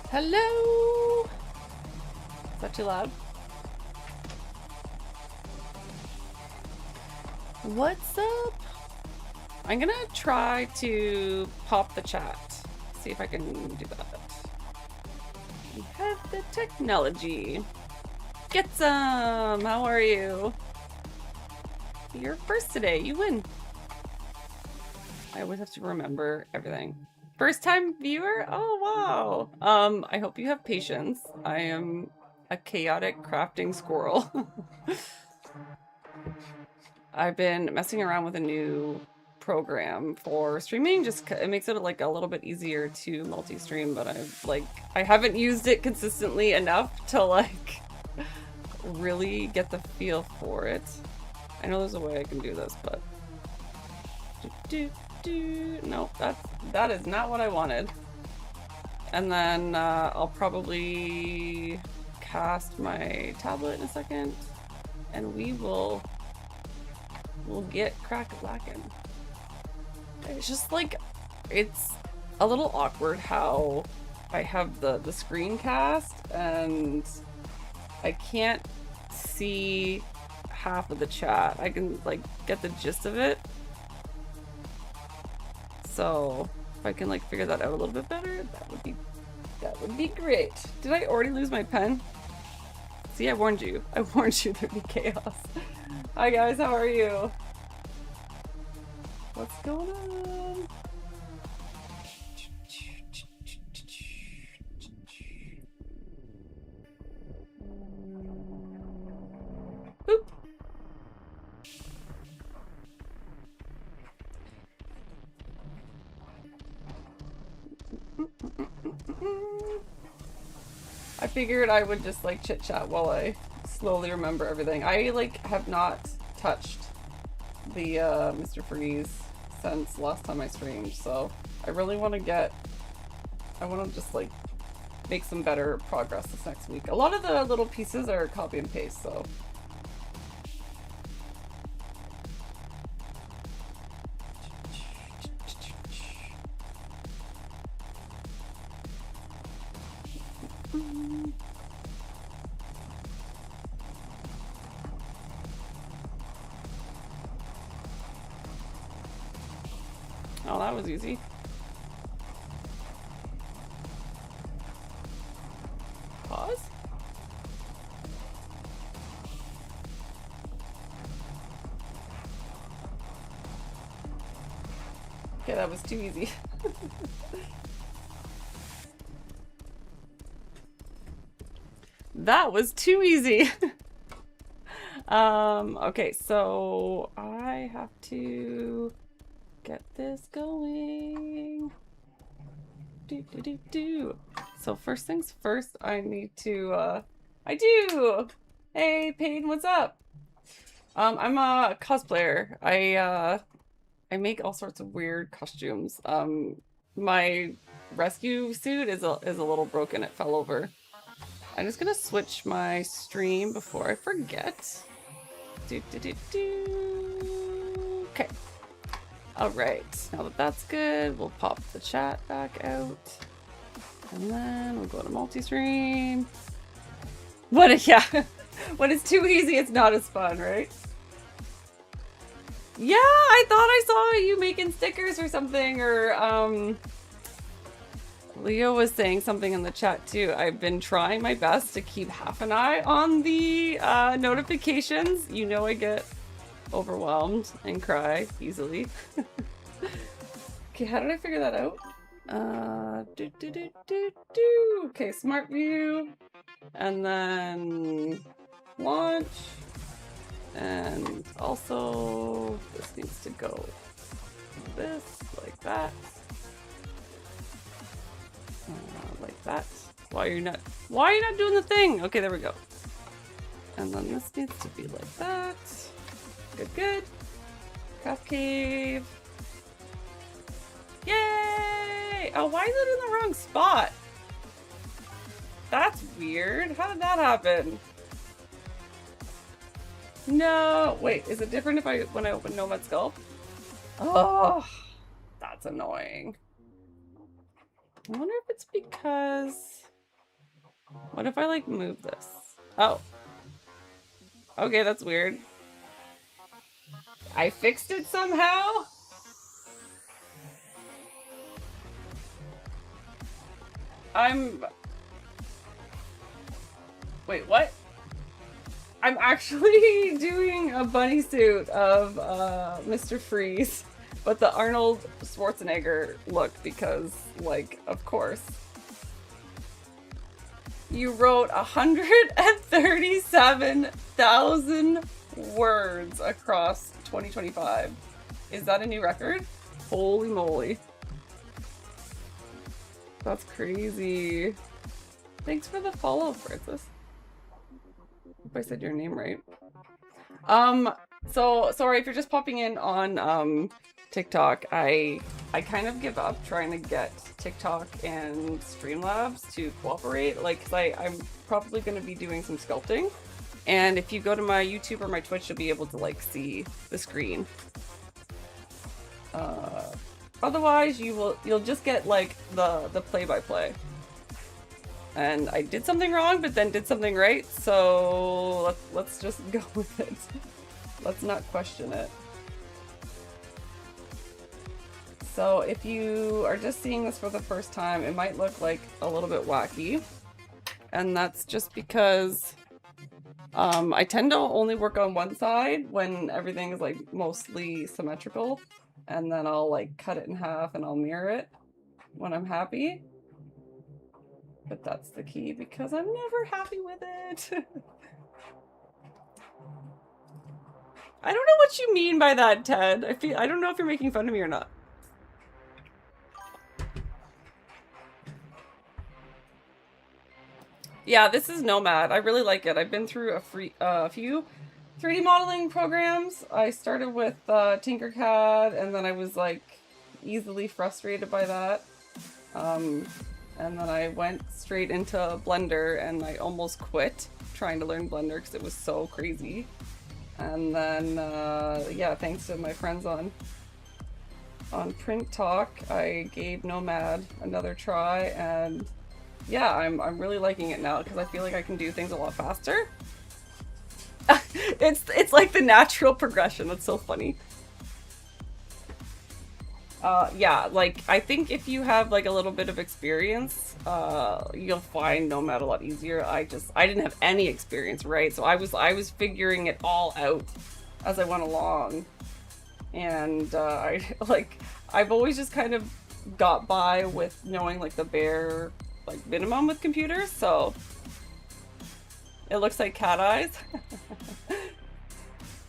Hello? Is that too loud? What's up? I'm gonna try to pop the chat. See if I can do that. We have the technology. Get some! How are you? You're first today. You win. I always have to remember everything. First time viewer? Oh wow. I hope you have patience. I am a chaotic crafting squirrel. I've been messing around with a new program for streaming. Just it makes it like a little bit easier to multi-stream, but I haven't used it consistently enough to like really get the feel for it. I know there's a way I can do this, but no, that is not what I wanted. And then I'll probably cast my tablet in a second, and we'll get crack-a-lackin'. It's just like, it's a little awkward how I have the screencast and I can't see half of the chat. I can like get the gist of it. So if I can like figure that out a little bit better, that would be great. Did I already lose my pen? See, I warned you. I warned you there'd be chaos. Hi guys, how are you? What's going on? Boop. I figured I would just like chit chat while I slowly remember everything. I like have not touched the Mr. Freeze since last time I streamed, so I really want to just like make some better progress this next week. A lot of the little pieces are copy and paste, so. Oh, that was easy. Pause? Okay, that was too easy. That was too easy. Okay, so I have to get this going. So first things first, I need to, I do! Hey, Payne, what's up? I'm a cosplayer. I make all sorts of weird costumes. My rescue suit is a little broken. It fell over. I'm just gonna switch my stream before I forget. Okay. Alright, now that that's good, we'll pop the chat back out. And then we'll go to multi-stream. Yeah. When it's too easy, it's not as fun, right? Yeah, I thought I saw you making stickers or something, or Leo was saying something in the chat too. I've been trying my best to keep half an eye on the notifications. You know I get overwhelmed and cry easily. Okay, how did I figure that out? Okay, smart view. And then launch. And also this needs to go this, like that. Like that. Why are you not doing the thing? Okay, there we go. And then this needs to be like that. Good. Craft cave. Yay! Oh, why is it in the wrong spot? That's weird. How did that happen? No, wait, is it different when I open Nomad Sculpt? Oh, that's annoying. I wonder if it's because What if I like move this? Oh. Okay, that's weird. I fixed it somehow? Wait, what? I'm actually doing a bunny suit of Mr. Freeze, but the Arnold Schwarzenegger look because, like, of course. You wrote 137,000 words across 2025. Is that a new record? Holy moly. That's crazy. Thanks for the follow, Francis. If I said your name right. So sorry if you're just popping in on TikTok. I kind of give up trying to get TikTok and Streamlabs to cooperate. Like, cause I'm probably gonna be doing some sculpting. And if you go to my YouTube or my Twitch, you'll be able to like see the screen. Otherwise you'll just get like the play-by-play. And I did something wrong, but then did something right, so let's just go with it. Let's not question it. So if you are just seeing this for the first time, it might look like a little bit wacky. And that's just because I tend to only work on one side when everything is like mostly symmetrical. And then I'll like cut it in half and I'll mirror it when I'm happy. But that's the key because I'm never happy with it. I don't know what you mean by that, Ted. I don't know if you're making fun of me or not. Yeah, this is Nomad. I really like it. I've been through a few 3D modeling programs. I started with Tinkercad, and then I was like easily frustrated by that. And then I went straight into Blender, and I almost quit trying to learn Blender because it was so crazy. And then, yeah, thanks to my friends on Print Talk, I gave Nomad another try, and yeah, I'm really liking it now because I feel like I can do things a lot faster. It's like the natural progression. That's so funny. Yeah, like I think if you have like a little bit of experience, you'll find Nomad a lot easier. I didn't have any experience, right? So I was figuring it all out as I went along, and I've always just kind of got by with knowing like the bare like minimum with computers. So it looks like cat eyes.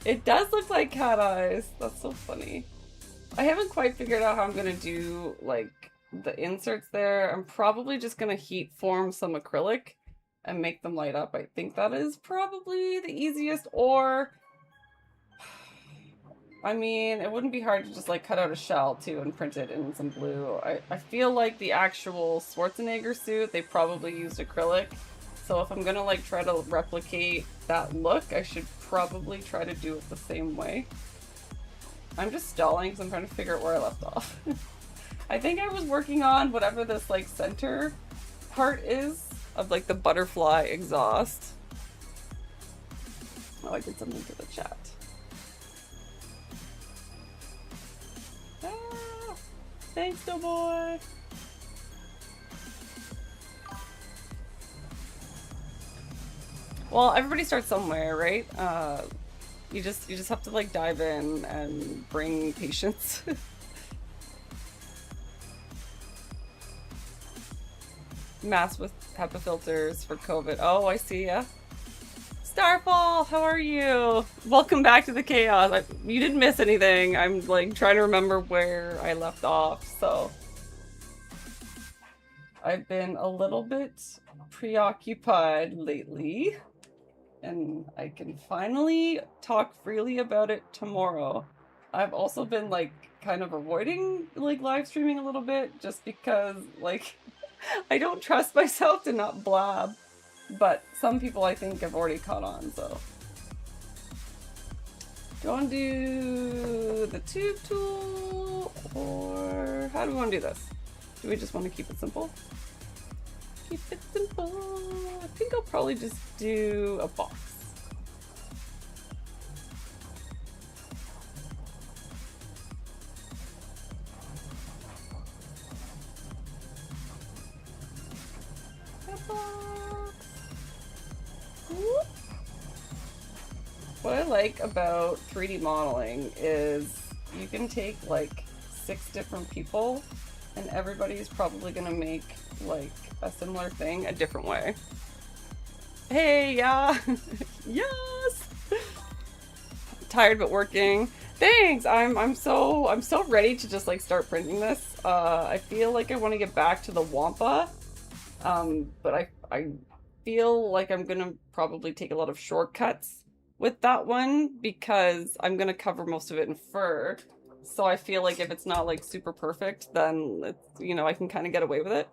It does look like cat eyes. That's so funny. I haven't quite figured out how I'm gonna do like the inserts there. I'm probably just gonna heat form some acrylic and make them light up. I think that is probably the easiest, or I mean, it wouldn't be hard to just like cut out a shell too and print it in some blue. I feel like the actual Schwarzenegger suit, they probably used acrylic. So if I'm gonna like try to replicate that look, I should probably try to do it the same way. I'm just stalling because I'm trying to figure out where I left off. I think I was working on whatever this like center part is of like the butterfly exhaust. Oh, I did something to the chat. Ah, thanks, Doughboy. Well, everybody starts somewhere, right? You just have to like dive in and bring patience. Mask with HEPA filters for COVID. Oh, I see ya. Starfall, how are you? Welcome back to the chaos. You didn't miss anything. I'm like trying to remember where I left off, so. I've been a little bit preoccupied lately, and I can finally talk freely about it tomorrow. I've also been like kind of avoiding like live streaming a little bit just because like I don't trust myself to not blab, but some people I think have already caught on, so. Do you want to do the tube tool, or how do we want to do this? Do we just want to keep it simple? Keep it simple. I think I'll probably just do a box. What I like about 3D modeling is you can take like 6 different people and everybody's probably gonna make like a similar thing a different way. Hey, yeah. Yes. Tired but working. Thanks. I'm so ready to just like start printing this. I feel like I want to get back to the Wampa. But I feel like I'm gonna probably take a lot of shortcuts with that one because I'm gonna cover most of it in fur. So I feel like if it's not like super perfect, then it's, you know, I can kind of get away with it.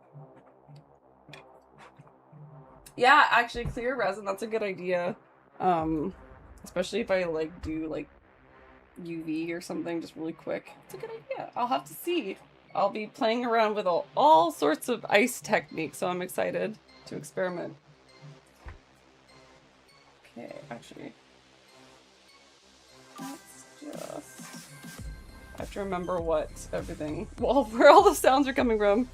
Yeah, actually clear resin, that's a good idea. Especially if I like do like UV or something just really quick. It's a good idea. I'll have to see. I'll be playing around with all sorts of ice techniques, so I'm excited to experiment. Okay, actually, let's just... I have to remember what everything... well, where all the sounds are coming from.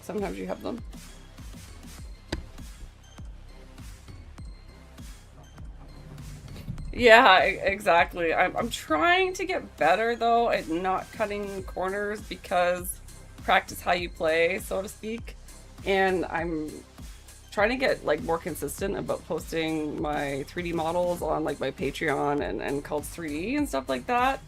Sometimes you have them. Yeah, exactly. I'm trying to get better though at not cutting corners because practice how you play, so to speak. And I'm trying to get like more consistent about posting my 3D models on like my Patreon and Cults 3D and stuff like that.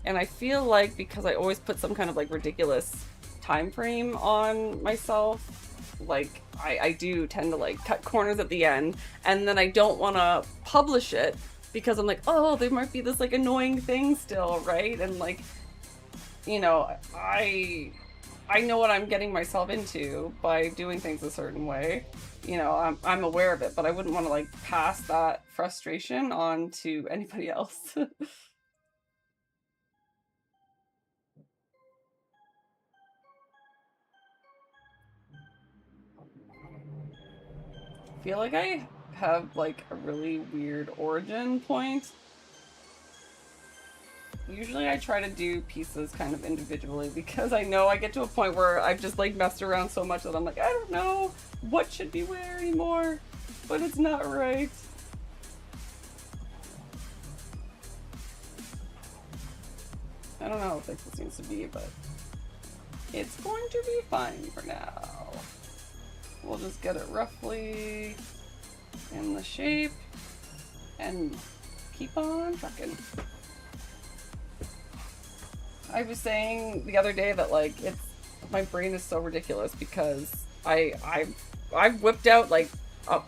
And I feel like because I always put some kind of like ridiculous time frame on myself, like I do tend to like cut corners at the end, and then I don't want to publish it because I'm like, oh, there might be this like annoying thing still, right? And like, you know, I know what I'm getting myself into by doing things a certain way. You know, I'm aware of it, but I wouldn't want to like pass that frustration on to anybody else. I feel like I have like a really weird origin point. Usually I try to do pieces kind of individually because I know I get to a point where I've just like messed around so much that I'm like, I don't know what should be where anymore, but it's not right. I don't know how thick this needs to be, but it's going to be fine for now. We'll just get it roughly in the shape and keep on trucking. I was saying the other day that like my brain is so ridiculous because I whipped out like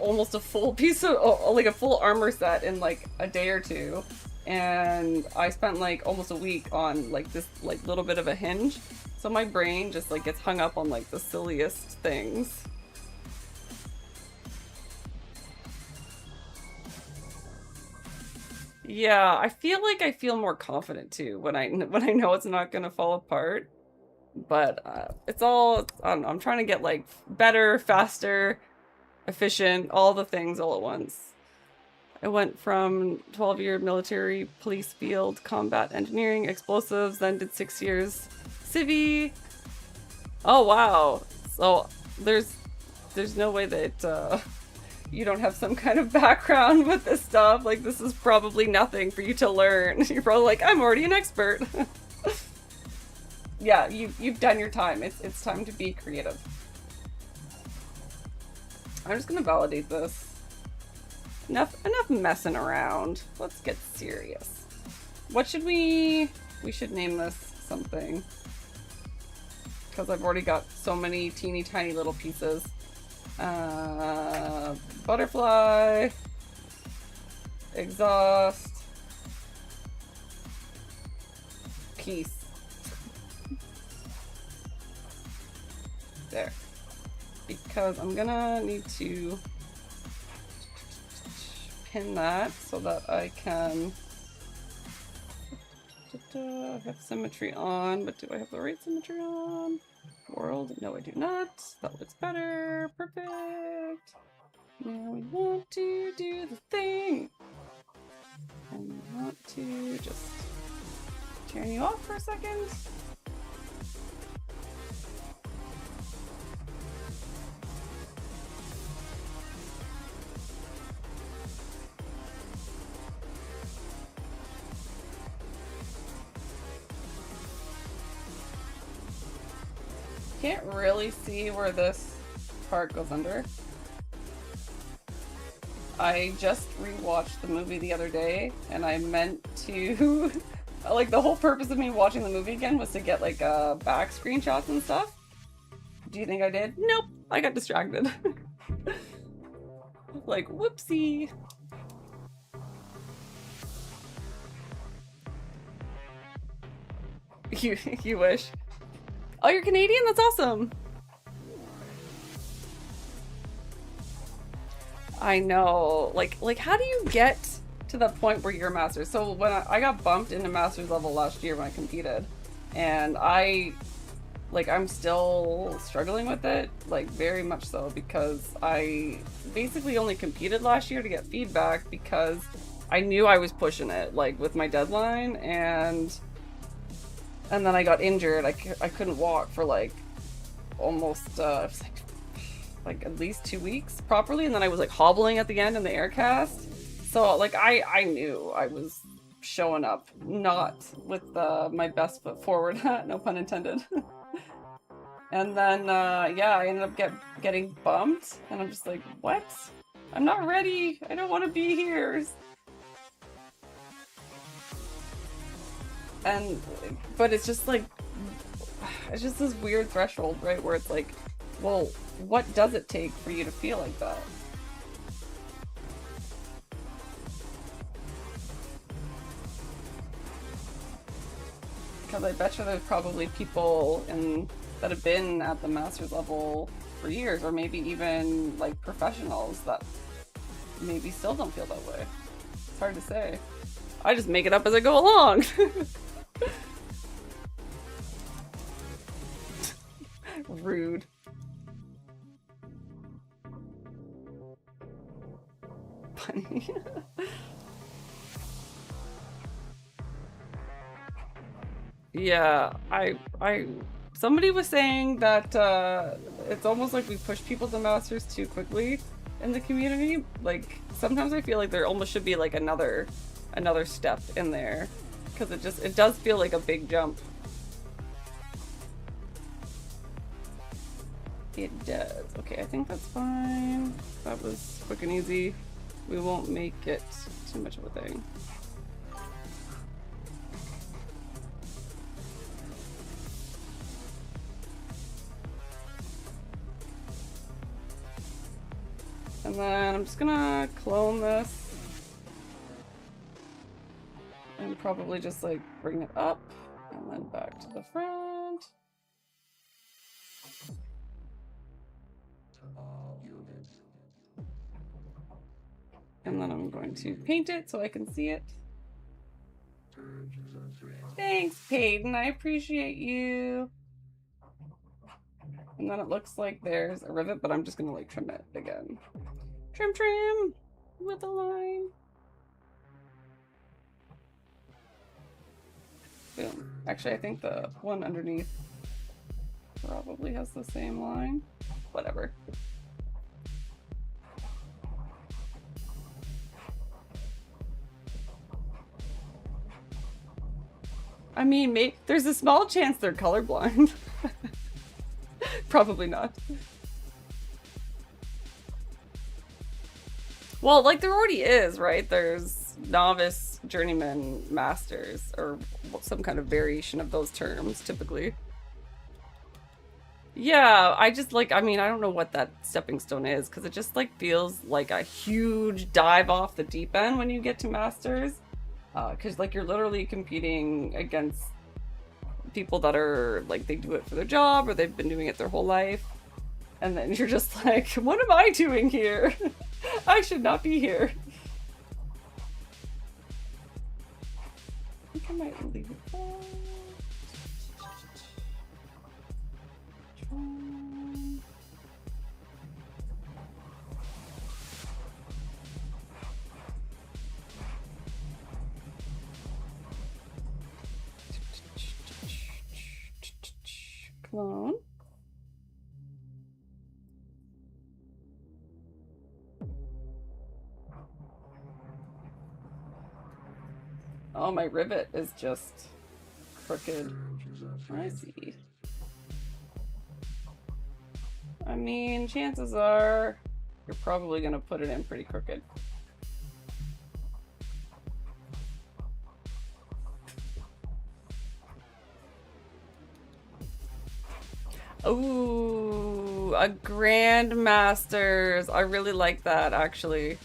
almost a full piece of like a full armor set in like a day or two, and I spent like almost a week on like this like little bit of a hinge, so my brain just like gets hung up on like the silliest things. Yeah, I feel like I feel more confident too when I know it's not gonna fall apart. But it's all I don't know, I'm trying to get like better, faster, efficient, all the things all at once. I went from 12-year military police field, combat engineering, explosives, then did 6 years civvy. Oh wow! So there's no way that you don't have some kind of background with this stuff. Like, this is probably nothing for you to learn. You're probably like, I'm already an expert. Yeah, you've done your time. It's time to be creative. I'm just gonna validate this. Enough messing around. Let's get serious. What should we should name this something. Because I've already got so many teeny tiny little pieces. Butterfly, exhaust, piece. There. Because I'm gonna need to pin that so that I can have symmetry on, but do I have the right symmetry on? world. No, I do not. That looks better. Perfect. Now we want to do the thing. And we want to just turn you off for a second. Can't really see where this part goes under. I just rewatched the movie the other day, and I meant to like the whole purpose of me watching the movie again was to get like back screenshots and stuff. Do you think I did? Nope, I got distracted. Like, whoopsie. You wish. Oh, you're Canadian? That's awesome. I know. Like how do you get to the point where you're a master? So when I got bumped into master's level last year when I competed, and I'm still struggling with it, like very much so, because I basically only competed last year to get feedback because I knew I was pushing it, like with my deadline, and then I got injured. I couldn't walk for like almost it was like at least 2 weeks properly, and then I was like hobbling at the end in the air cast. So like I knew I was showing up not with my best foot forward. No pun intended. And then yeah, I ended up getting bumped, and I'm just like, what? I'm not ready. I don't want to be here. But it's just like, it's just this weird threshold, right? Where it's like, well, what does it take for you to feel like that? Because I bet you there's probably people that have been at the master's level for years, or maybe even like professionals that maybe still don't feel that way. It's hard to say. I just make it up as I go along. Rude. Funny. Yeah, somebody was saying that it's almost like we push people to masters too quickly in the community. Like sometimes I feel like there almost should be like another step in there, because it does feel like a big jump. It does. Okay, I think that's fine. That was quick and easy. We won't make it too much of a thing. And then I'm just gonna clone this and probably just like bring it up and then back to the front. And then I'm going to paint it so I can see it. Thanks, Peyton. I appreciate you. And then it looks like there's a rivet, but I'm just gonna like trim it again. Trim with a line. Boom. Actually, I think the one underneath probably has the same line. Whatever. I mean, there's a small chance they're colorblind. Probably not. Well, like there already is, right? There's novice, journeyman, masters, or some kind of variation of those terms, typically. Yeah, I don't know what that stepping stone is, because it just like feels like a huge dive off the deep end when you get to masters. Because like you're literally competing against people that are like, they do it for their job or they've been doing it their whole life, and then you're just like, what am I doing here? I should not be here. I think I might leave it. clone. Oh, my rivet is just crooked. I see. I mean, chances are you're probably gonna put it in pretty crooked. Ooh, a Grandmasters. I really like that, actually.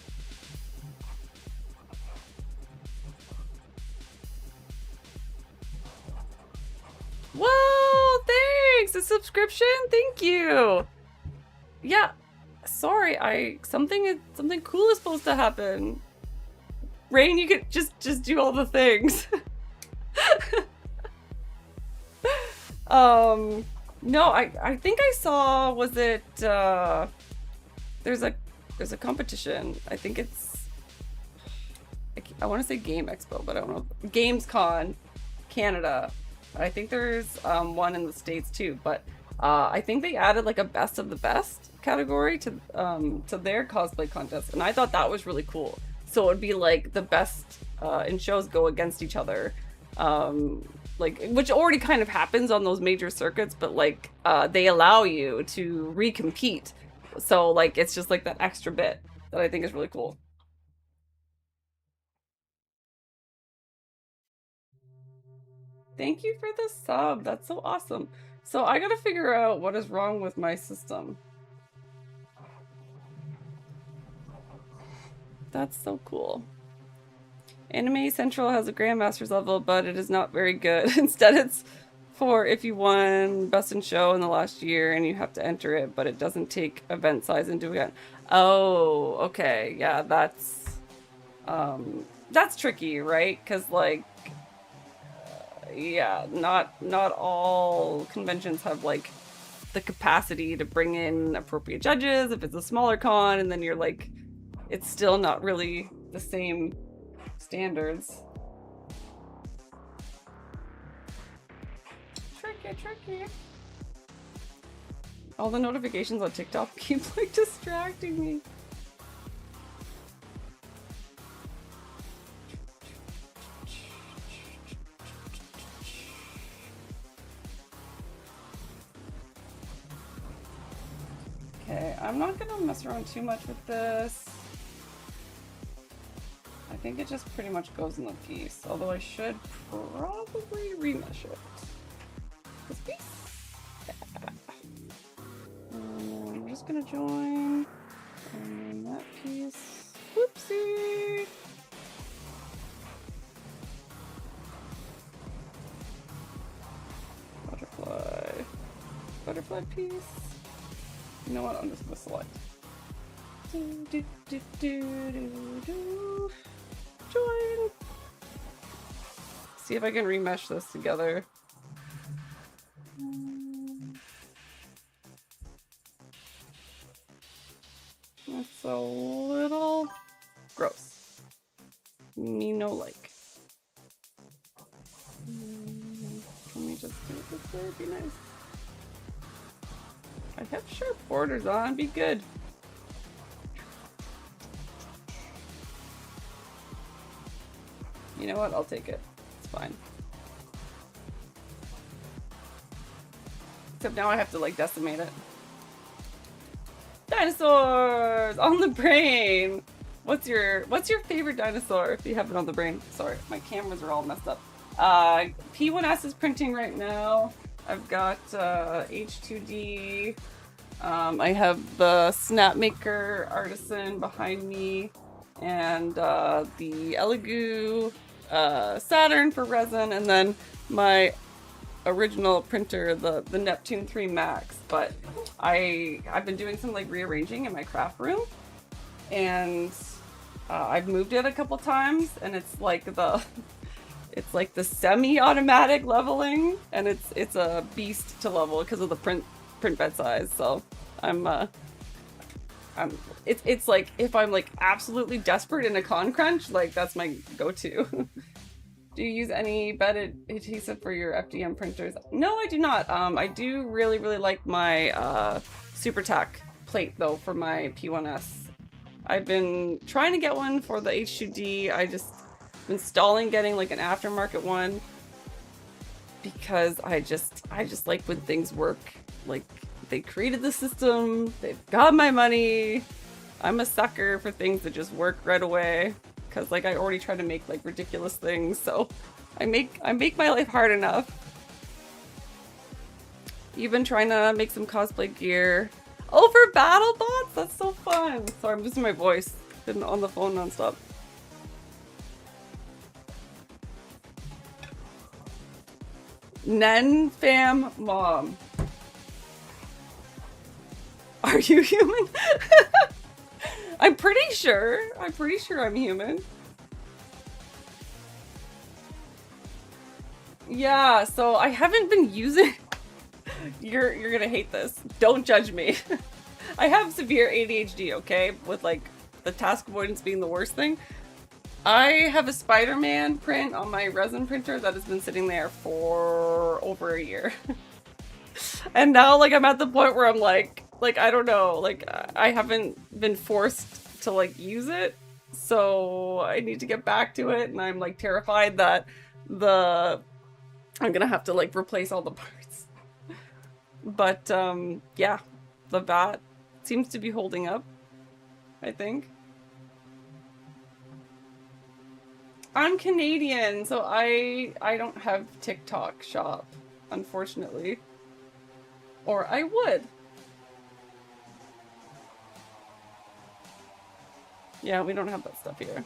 Whoa, thanks! A subscription? Thank you! Yeah, sorry, something cool is supposed to happen. Rain, you could just do all the things. No, I think I saw, was it, there's a competition. I think it's, I want to say Game Expo, but I don't know. Gamescom Canada. I think there's one in the States too, but I think they added like a best of the best category to their cosplay contest, and I thought that was really cool. So it would be like the best in shows go against each other. Like, which already kind of happens on those major circuits, but like they allow you to recompete. So like it's just like that extra bit that I think is really cool. Thank you for the sub. That's so awesome. So I gotta figure out what is wrong with my system. That's so cool. Anime Central has a Grandmasters level, but it is not very good. Instead, it's for if you won Best in Show in the last year and you have to enter it, but it doesn't take event size into account. Oh, okay. Yeah, that's tricky, right? Because like, yeah, not all conventions have like the capacity to bring in appropriate judges if it's a smaller con, and then you're like, it's still not really the same standards. Tricky. All the notifications on TikTok keep like distracting me. Okay, I'm not gonna mess around too much with this. I think it just pretty much goes in the piece, although I should probably remesh it. This piece? Yeah. And I'm just gonna join, and then that piece. Whoopsie! Butterfly piece. You know what? I'm just gonna select. Join. See if I can remesh this together. That's a little gross. Me no like. Let me just do it this way, it'd be nice. I have sharp borders on, be good. You know what? I'll take it. It's fine. Except now I have to like decimate it. Dinosaurs on the brain. What's your favorite dinosaur if you have it on the brain? Sorry, my cameras are all messed up. P1S is printing right now. I've got H2D. I have the Snapmaker Artisan behind me, and the Elegoo Saturn for resin, and then my original printer, the Neptune 3 Max. But I've been doing some like rearranging in my craft room, and I've moved it a couple times, and it's like the semi-automatic leveling, and it's a beast to level because of the print bed size. So it's like if I'm like absolutely desperate in a con crunch, like that's my go-to. Do you use any bed adhesive for your FDM printers? No, I do not. I do really, really like my SuperTac plate though for my P1S. I've been trying to get one for the H2D. I just been stalling getting like an aftermarket one because I just like when things work. Like they created the system, they've got my money. I'm a sucker for things that just work right away. Because like I already try to make like ridiculous things, so I make my life hard enough. You've been trying to make some cosplay gear. Oh, for BattleBots? That's so fun. Sorry, I'm losing my voice. Been on the phone nonstop. Nen fam mom. Are you human? I'm pretty sure I'm human. Yeah, so I haven't been using You're gonna hate this. Don't judge me. I have severe ADHD, okay? With like the task avoidance being the worst thing. I have a Spider-Man print on my resin printer that has been sitting there for over a year. And now like I'm at the point where I'm like I don't know, like I haven't been forced to like use it, so I need to get back to it, and I'm like terrified that I'm gonna have to like replace all the parts. But yeah, the bat seems to be holding up, I think. I'm Canadian, so I don't have TikTok shop, unfortunately. Or I would. Yeah, we don't have that stuff here.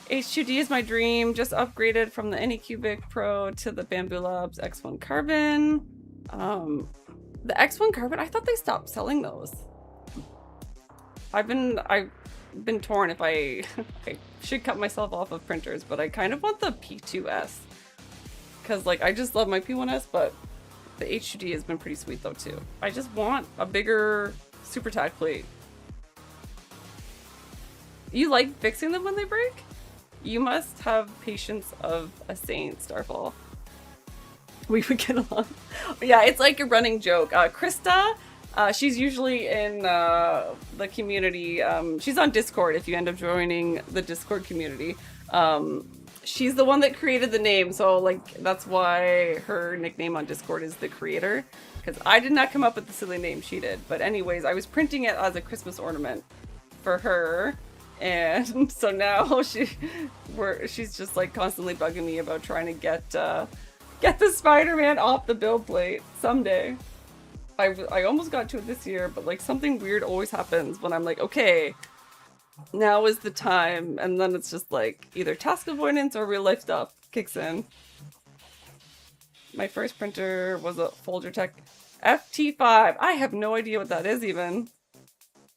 H2D is my dream. Just upgraded from the Anycubic Pro to the Bambu Labs X1 Carbon. The X1 Carbon, I thought they stopped selling those. I've been torn if I should cut myself off of printers, but I kind of want the P2S. Because like I just love my P1S, but the H2D has been pretty sweet though too. I just want a bigger SuperTac plate. You like fixing them when they break? You must have patience of a saint, Starfall. We would get along. Yeah, it's like a running joke. Krista, she's usually in the community. She's on Discord if you end up joining the Discord community. She's the one that created the name, so like that's why her nickname on Discord is The Creator. Because I did not come up with the silly name, she did. But anyways, I was printing it as a Christmas ornament for her. And so now she's just like constantly bugging me about trying to get the Spider-Man off the build plate someday. I almost got to it this year, but like something weird always happens when I'm like, okay, now is the time, and then it's just like either task avoidance or real life stuff kicks in. My first printer was a Folgertech FT5. I have no idea what that is even.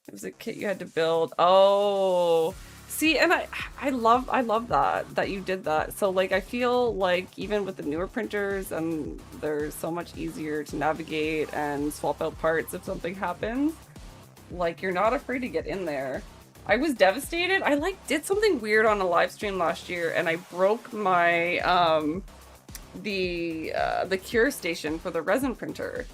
It was a kit you had to build. Oh, see, and I love that you did that. So like I feel like even with the newer printers, and they're so much easier to navigate and swap out parts if something happens. Like you're not afraid to get in there. I was devastated. I like did something weird on a live stream last year, and I broke my the cure station for the resin printer.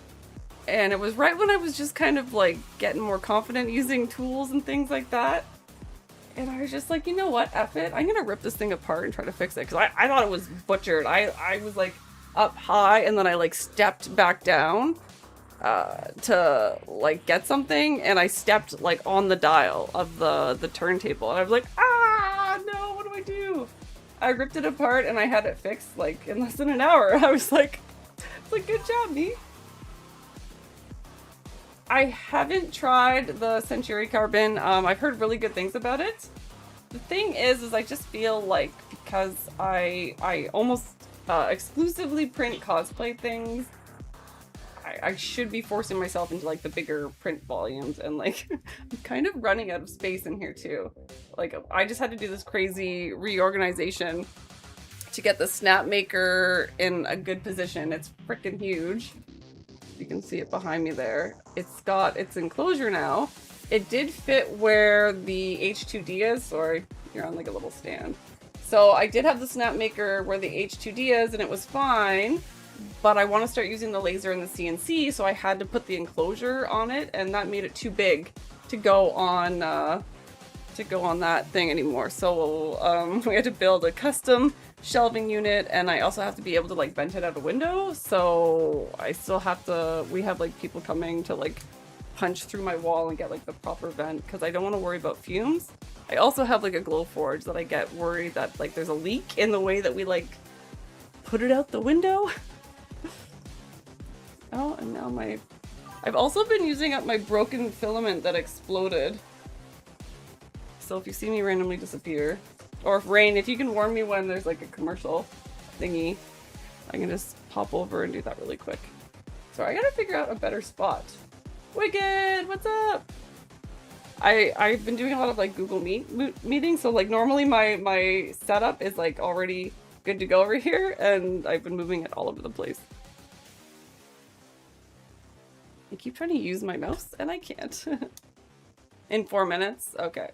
And it was right when I was just kind of like getting more confident using tools and things like that. And I was just like, you know what, F it. I'm gonna rip this thing apart and try to fix it. Because I thought it was butchered. I was like up high, and then I like stepped back down to like get something. And I stepped like on the dial of the turntable. And I was like, ah, no, what do I do? I ripped it apart and I had it fixed like in less than an hour. I was like, good job, me. I haven't tried the Century Carbon. I've heard really good things about it. The thing is I just feel like because I almost exclusively print cosplay things, I should be forcing myself into like the bigger print volumes, and like I'm kind of running out of space in here too. Like I just had to do this crazy reorganization to get the Snapmaker in a good position. It's freaking huge. You can see it behind me there. It's got its enclosure now. It did fit where the H2D is. Sorry, you're on like a little stand. So I did have the Snapmaker where the H2D is, and it was fine, but I want to start using the laser and the CNC, so I had to put the enclosure on it, and that made it too big to go on that thing anymore. So we had to build a custom shelving unit, and I also have to be able to like vent it out a window. So I still have to. We have like people coming to like punch through my wall and get like the proper vent because I don't want to worry about fumes. I also have like a Glowforge that I get worried that like there's a leak in the way that we like put it out the window. Oh, and now I've also been using up my broken filament that exploded. So if you see me randomly disappear, or if Rain, if you can warn me when there's like a commercial thingy, I can just pop over and do that really quick. Sorry, I gotta figure out a better spot. Wicked, what's up? I've been doing a lot of like Google Meet meetings, so like normally my setup is like already good to go over here, and I've been moving it all over the place. I keep trying to use my mouse and I can't. In 4 minutes? Okay.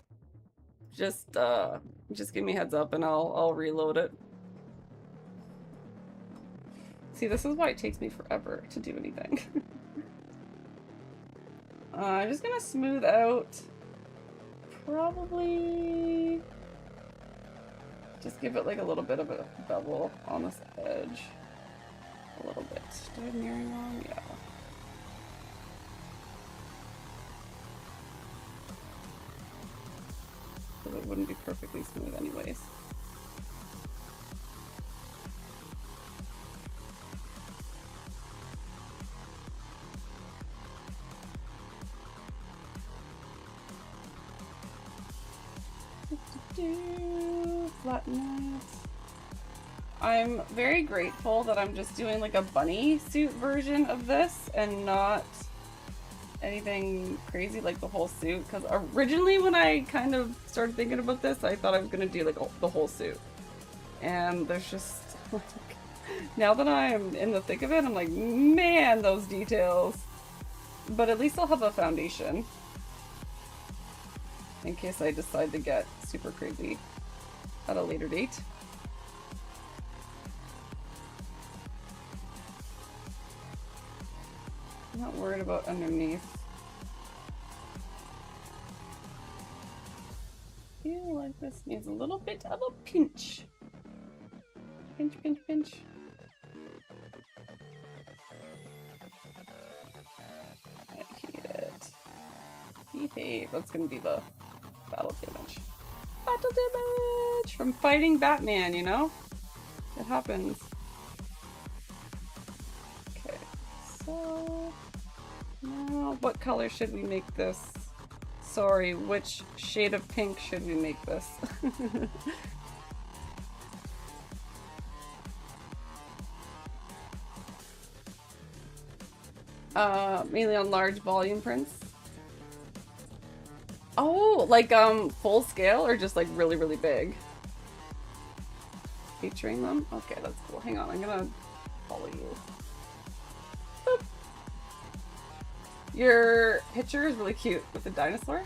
Just give me a heads up and I'll reload it. See, this is why it takes me forever to do anything. I'm just gonna smooth out, probably just give it like a little bit of a bevel on this edge. A little bit. Did I have mirroring on? Yeah. So it wouldn't be perfectly smooth anyways. Flatten it. I'm very grateful that I'm just doing like a bunny suit version of this and not anything crazy like the whole suit, because originally when I kind of started thinking about this, I thought I was gonna do like the whole suit, and there's just like, now that I'm in the thick of it, I'm like, man, those details. But at least I'll have a foundation in case I decide to get super crazy at a later date. I'm not worried about underneath. I feel like this needs a little bit of a pinch. Pinch, pinch, pinch. I hate it. Behave. That's gonna be the battle damage. Battle damage from fighting Batman, you know? It happens. Okay, so now what color should we make this? Sorry, which shade of pink should we make this? Mainly on large volume prints. Oh, like full scale or just like really, really big? Featuring them? Okay, that's cool. Hang on, I'm gonna follow you. Boop. Your picture is really cute with the dinosaur.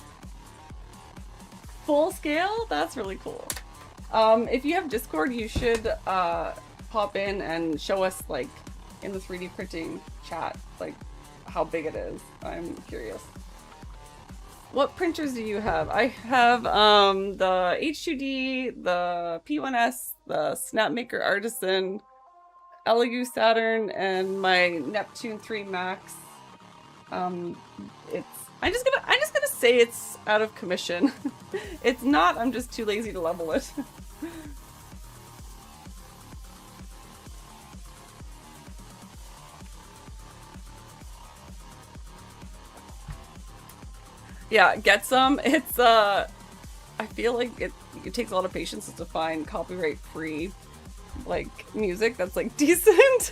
Full scale? That's really cool. If you have Discord, you should pop in and show us like in the 3D printing chat like how big it is. I'm curious. What printers do you have? I have the H2D, the P1S, the Snapmaker Artisan, LU Saturn, and my Neptune 3 Max. I'm just gonna say it's out of commission. It's not, I'm just too lazy to level it. Yeah, get some. It's I feel like it takes a lot of patience to find copyright free like music that's like decent.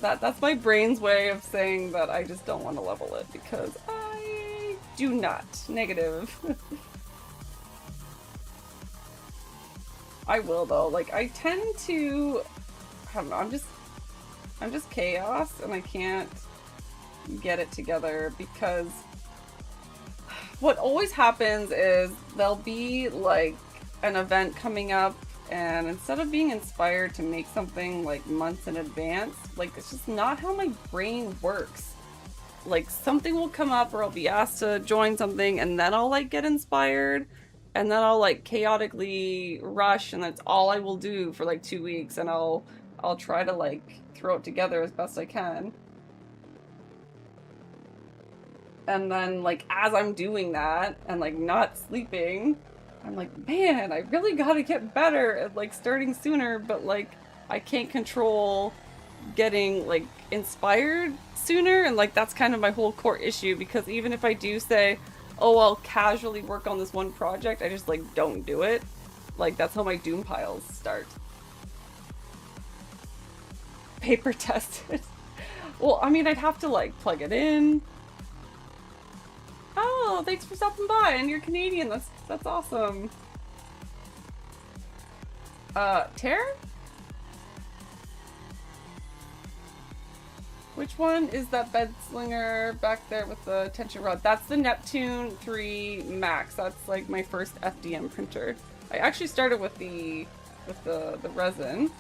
That's my brain's way of saying that I just don't want to level it because I do not. Negative. I will though. Like I tend to, I don't know, I'm just chaos and I can't get it together because what always happens is there'll be like an event coming up, and instead of being inspired to make something like months in advance, like it's just not how my brain works. Like something will come up or I'll be asked to join something and then I'll like get inspired and then I'll like chaotically rush and that's all I will do for like 2 weeks and I'll try to like throw it together as best I can. And then like as I'm doing that and like not sleeping, I'm like, man, I really gotta get better at like starting sooner, but like I can't control getting like inspired sooner, and like that's kind of my whole core issue, because even if I do say, oh, I'll casually work on this one project, I just like don't do it. Like that's how my doom piles start. Paper tested. Well, I mean, I'd have to like plug it in. Oh, thanks for stopping by, and you're Canadian. That's awesome. Tara? Which one is that bed slinger back there with the tension rod? That's the Neptune 3 Max. That's like my first FDM printer. I actually started with the resin,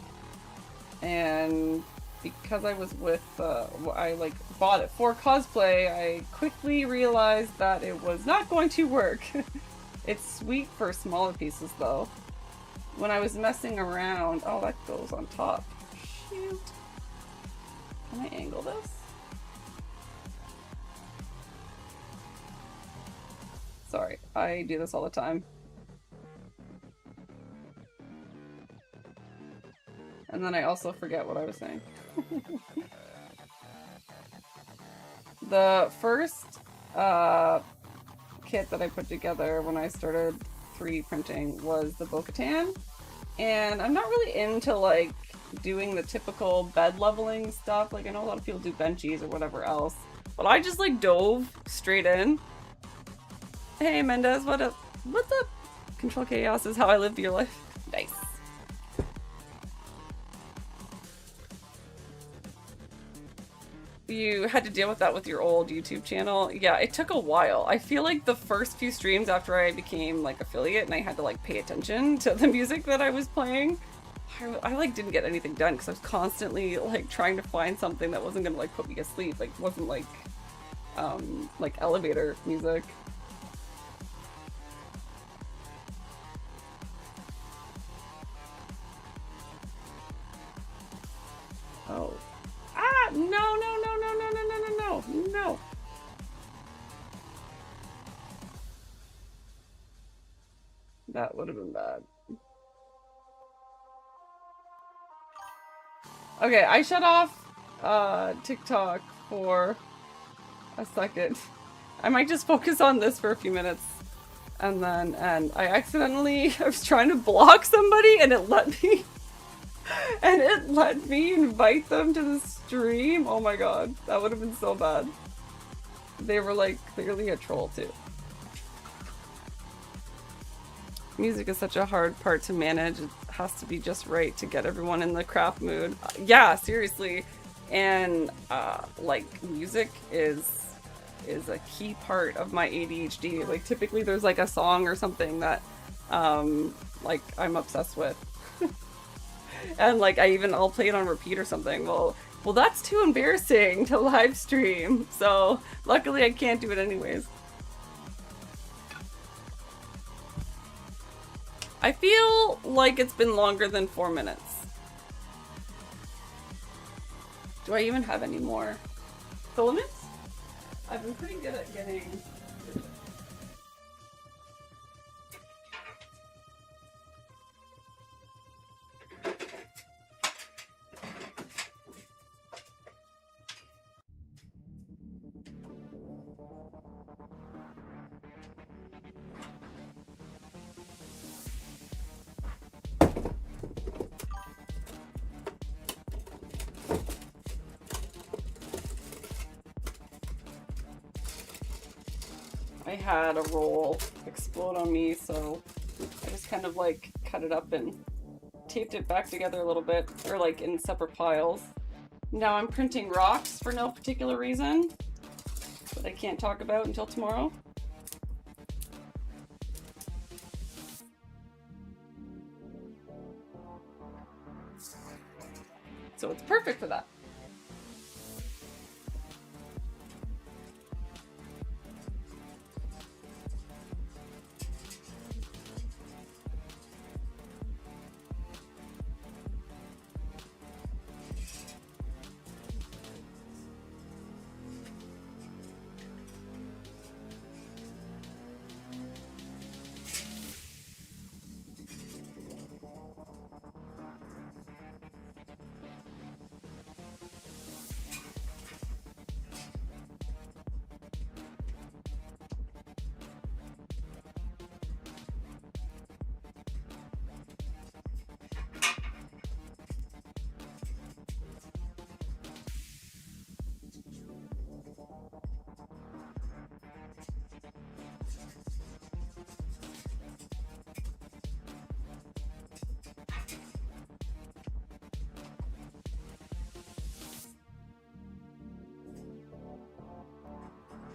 and because I was with I like bought it for cosplay, I quickly realized that it was not going to work. It's sweet for smaller pieces though. When I was messing around, oh, that goes on top. Shoot. Can I angle this? Sorry, I do this all the time. And then I also forget what I was saying. The first kit that I put together when I started 3D printing was the Bo-Katan. And I'm not really into like doing the typical bed leveling stuff. Like I know a lot of people do benchies or whatever else, but I just like dove straight in. Hey Mendez, what up? What's up? Control Chaos is how I live your life. Nice. You had to deal with that with your old YouTube channel. Yeah, it took a while. I feel like the first few streams after I became like affiliate and I had to like pay attention to the music that I was playing, I like didn't get anything done because I was constantly like trying to find something that wasn't gonna like put me asleep. Like wasn't like elevator music. Oh. Ah, no, no, no, no, no, no, no, no, no, no. That would have been bad. Okay, I shut off TikTok for a second. I might just focus on this for a few minutes. And I accidentally, I was trying to block somebody and it let me and it let me invite them to the stream. Oh my god, that would have been so bad. They were like clearly a troll too. Music is such a hard part to manage. It has to be just right to get everyone in the craft mood. Yeah, seriously. And like music is a key part of my ADHD. Like typically there's like a song or something that like I'm obsessed with. And like I'll play it on repeat or something. Well, that's too embarrassing to live stream. So luckily I can't do it anyways. I feel like it's been longer than 4 minutes. Do I even have any more filaments? I've been pretty good at getting... I had a roll explode on me, so I just kind of like cut it up and taped it back together a little bit, or like in separate piles. Now I'm printing rocks for no particular reason that I can't talk about until tomorrow. So it's perfect for that.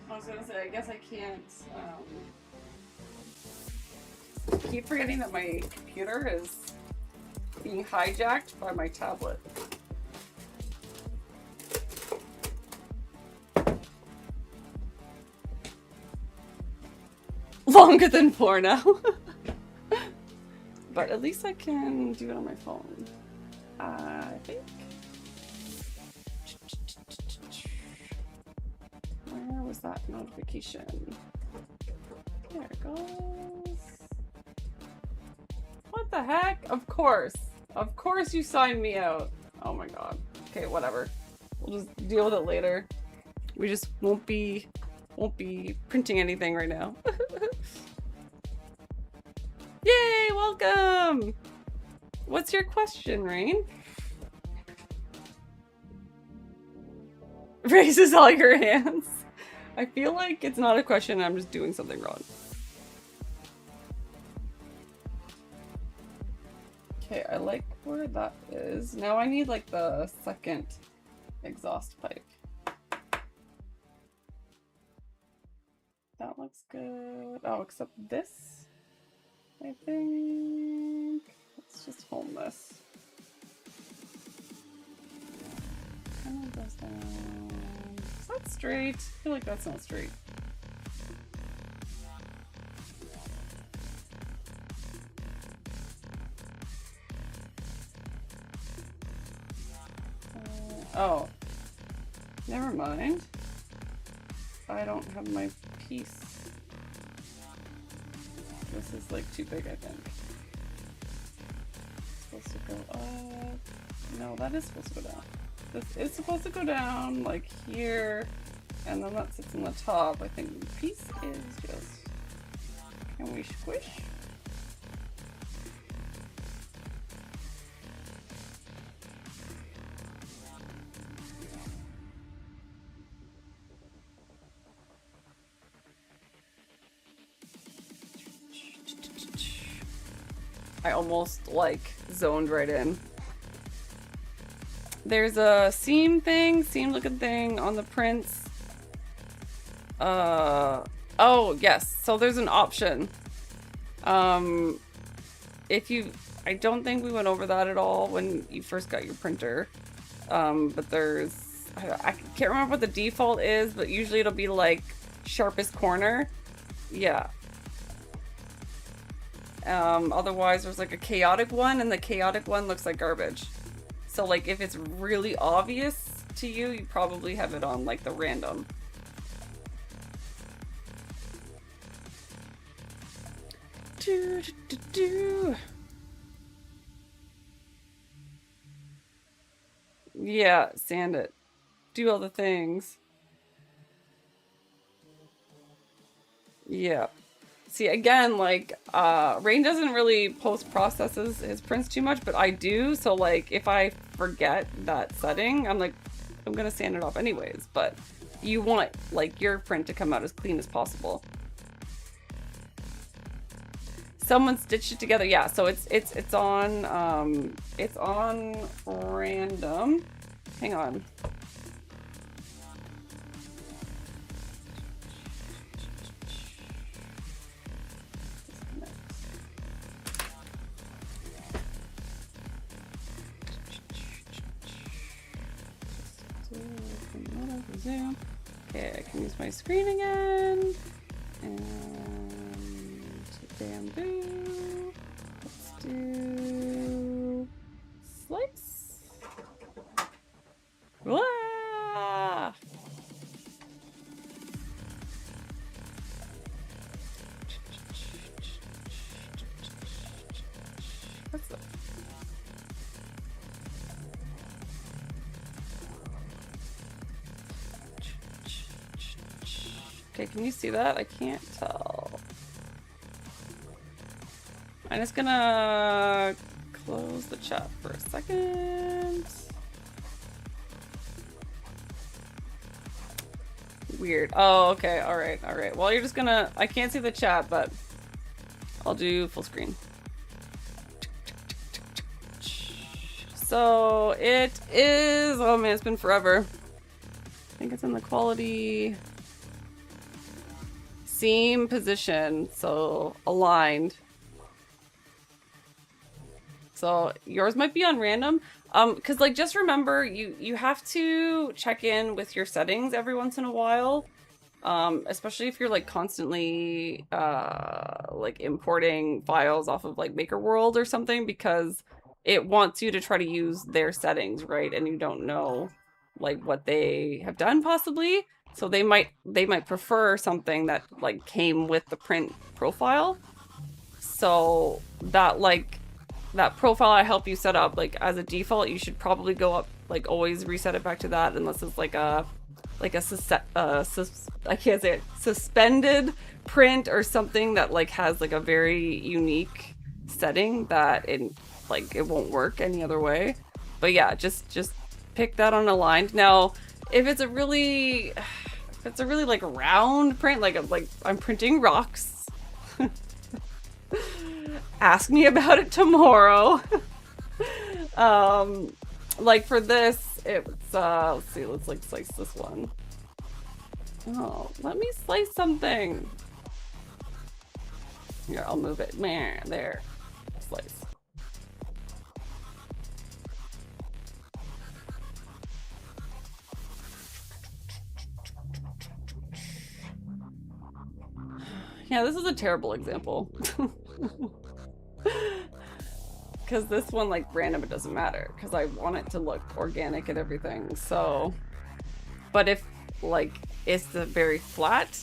I was gonna say, I guess I can't, keep forgetting that my computer is being hijacked by my tablet. Longer than 4 now. But at least I can do it on my phone. I think. Where was that notification? There it goes. What the heck? Of course. Of course you signed me out. Oh my god. Okay, whatever. We'll just deal with it later. We just won't be printing anything right now. Yay, welcome! What's your question, Rain? Raises all your hands. I feel like it's not a question, I'm just doing something wrong. Okay, I like where that is. Now I need like the second exhaust pipe. That looks good. Oh, except this, I think. Let's just home this. Kind of goes down. Is that straight? I feel like that's not straight. Oh, never mind. I don't have my piece. This is like too big, I think. It's supposed to go up. No, that is supposed to go down. This is supposed to go down like here, and then that sits on the top. I think the piece is just. Can we squish? I almost like zoned right in. There's a seam looking thing on the prints. Oh yes, so there's an option. I don't think we went over that at all when you first got your printer. But I can't remember what the default is, but usually it'll be like sharpest corner. Yeah. Otherwise there's like a chaotic one, and the chaotic one looks like garbage. So like if it's really obvious to you, you probably have it on like the random. Yeah, sand it. Do all the things. Yeah. See, again, like, Rain doesn't really post-process his prints too much, but I do, so, like, if I forget that setting, I'm like, I'm gonna sand it off anyways, but you want, like, your print to come out as clean as possible. Someone stitched it together, yeah, so it's on random. Hang on. zoom. Okay, I can use my screen again. And bamboo. Let's do slice. Wah! What's that? Okay, can you see that? I can't tell. I'm just gonna close the chat for a second. Weird. Oh, okay. All right. All right. Well, you're just gonna... I can't see the chat, but I'll do full screen. So it is... Oh man, it's been forever. I think it's in the quality... seam position, so aligned. So yours might be on random. Because like just remember you have to check in with your settings every once in a while. Especially if you're like constantly like importing files off of like MakerWorld or something, because it wants you to try to use their settings, right? And you don't know like what they have done possibly. So they might prefer something that like came with the print profile. So that like that profile I help you set up, like as a default, you should probably go up, like always reset it back to that, unless it's like a I can't say it, suspended print or something that like has like a very unique setting that it won't work any other way. But yeah, just pick that on aligned. Now, if it's a really like round print, like I'm printing rocks. Ask me about it tomorrow. Like for this, it's let's see, let's like slice this one. Oh, let me slice something. Here, I'll move it. There. Slice. Yeah, this is a terrible example. Because this one, like, random, it doesn't matter. Because I want it to look organic and everything, so... But if, like, it's a very flat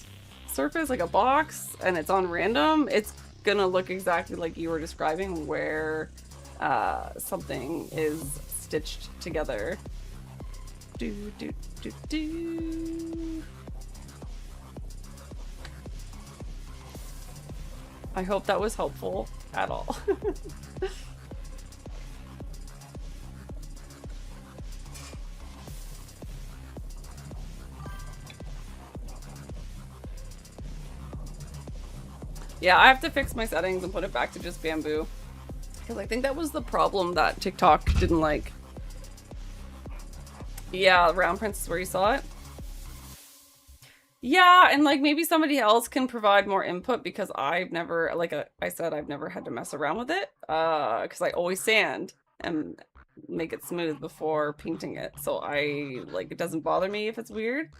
surface, like a box, and it's on random, it's gonna look exactly like you were describing, where something is stitched together. Do, do, do, do. I hope that was helpful at all. Yeah, I have to fix my settings and put it back to just bamboo. Because I think that was the problem that TikTok didn't like. Yeah, round prints is where you saw it. Yeah, and like maybe somebody else can provide more input, because I've never, like I said, I've never had to mess around with it. Because I always sand and make it smooth before painting it. So it doesn't bother me if it's weird.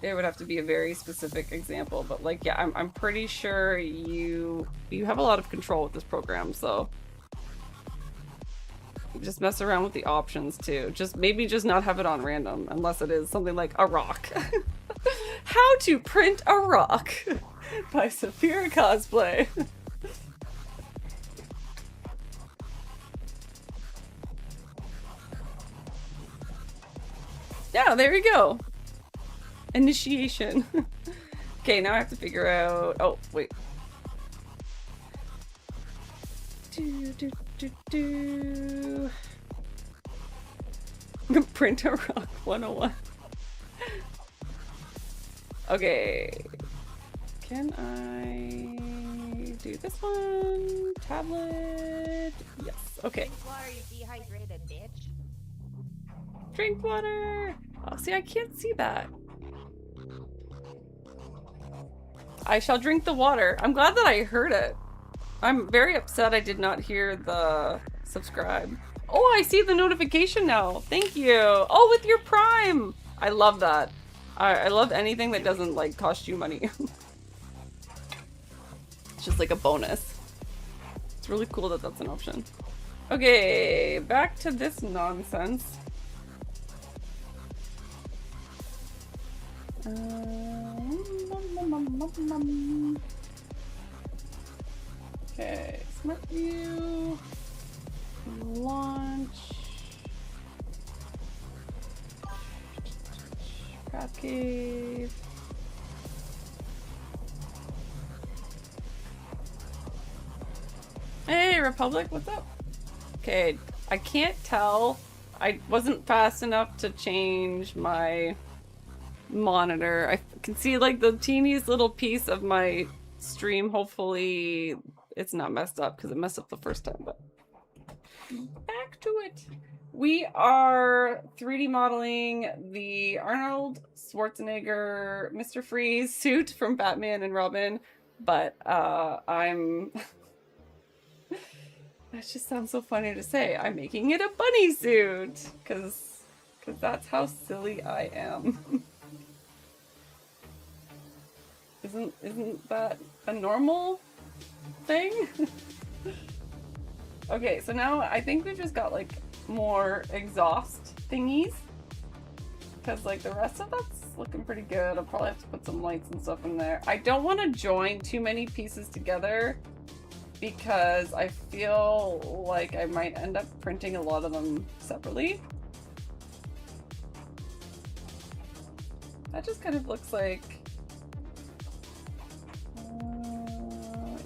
It would have to be a very specific example, but like, yeah, I'm pretty sure you have a lot of control with this program, so just mess around with the options too. Maybe just not have it on random, unless it is something like a rock. How to print a rock by Saphira Cosplay. Yeah, there you go. Initiation. Okay, now I have to figure out... Oh, wait. Print a rock 101. Okay. Can I do this one? Tablet? Yes. Okay. Drink water, you dehydrated bitch. Drink water! Oh, see, I can't see that. I shall drink the water. I'm glad that I heard it. I'm very upset I did not hear the subscribe. Oh, I see the notification now. Thank you. Oh, with your Prime. I love that. I love anything that doesn't like cost you money. It's just like a bonus. It's really cool that that's an option. Okay, back to this nonsense. Okay, Smart View. Launch. Craft Cave. Hey, Republic, what's up? Okay, I can't tell. I wasn't fast enough to change my monitor. I can see like the teeniest little piece of my stream. Hopefully it's not messed up because it messed up the first time, but back to it. We are 3D modeling the Arnold Schwarzenegger Mr. Freeze suit from Batman and Robin, but I'm that just sounds so funny to say. I'm making it a bunny suit because that's how silly I am. Isn't that a normal thing? Okay, so now I think we've just got like more exhaust thingies because like the rest of that's looking pretty good. I'll probably have to put some lights and stuff in there. I don't want to join too many pieces together because I feel like I might end up printing a lot of them separately. That just kind of looks like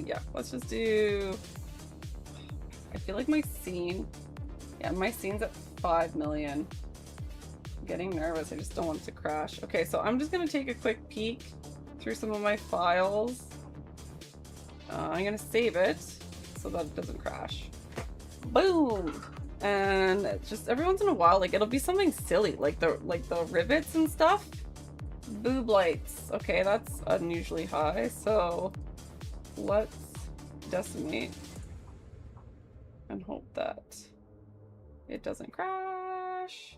yeah, let's just do, I feel like my scene, yeah, my scene's at 5 million. I'm getting nervous, I just don't want it to crash. Okay, so I'm just gonna take a quick peek through some of my files. I'm gonna save it so that it doesn't crash. Boom! And just every once in a while, like it'll be something silly, like the rivets and stuff. Boob lights. Okay, that's unusually high, so let's decimate and hope that it doesn't crash.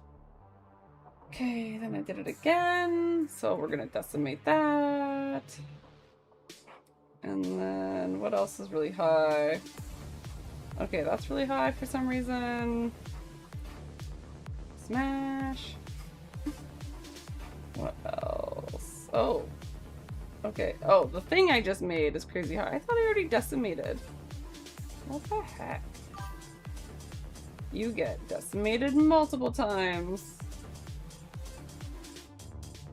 Okay, then I did it again, so we're gonna decimate that. And then what else is really high? Okay, that's really high for some reason. Smash. What else? Oh. Okay. Oh, the thing I just made is crazy high. I thought I already decimated. What the heck? You get decimated multiple times.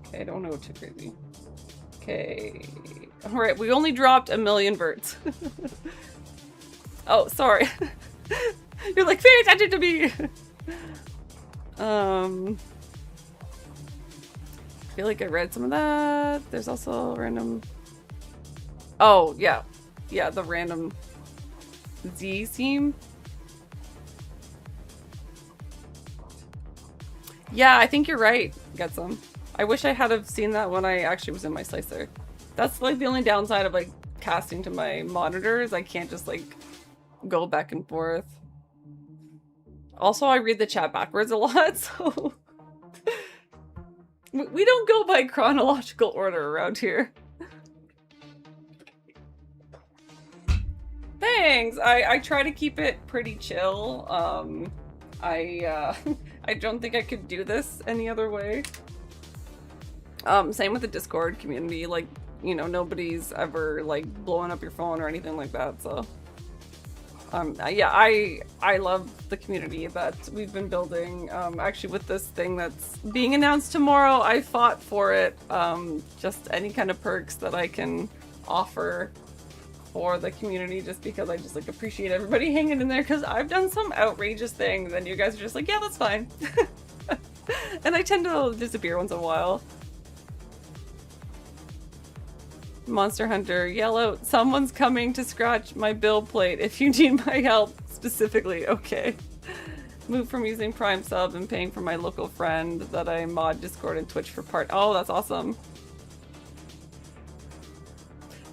Okay, I don't know too crazy. Okay. Alright, we only dropped 1 million verts. Oh, sorry. You're like, pay attention to me! I feel like I read some of that. There's also random... Oh, yeah. Yeah, the random Z seam. Yeah, I think you're right, Getsum. I wish I had have seen that when I actually was in my slicer. That's like the only downside of like casting to my monitors. I can't just like go back and forth. Also, I read the chat backwards a lot, so... We don't go by chronological order around here. Thanks! I try to keep it pretty chill. I don't think I could do this any other way. Same with the Discord community, like, you know, nobody's ever, like, blowing up your phone or anything like that, so... yeah, I love the community that we've been building. Actually, with this thing that's being announced tomorrow, I fought for it. Just any kind of perks that I can offer for the community, just because I just like appreciate everybody hanging in there, because I've done some outrageous things and you guys are just like, yeah, that's fine. And I tend to disappear once in a while. Monster Hunter, yell out, someone's coming to scratch my build plate if you need my help specifically. Okay. Move from using Prime Sub and paying for my local friend that I mod Discord and Twitch for part. Oh, that's awesome.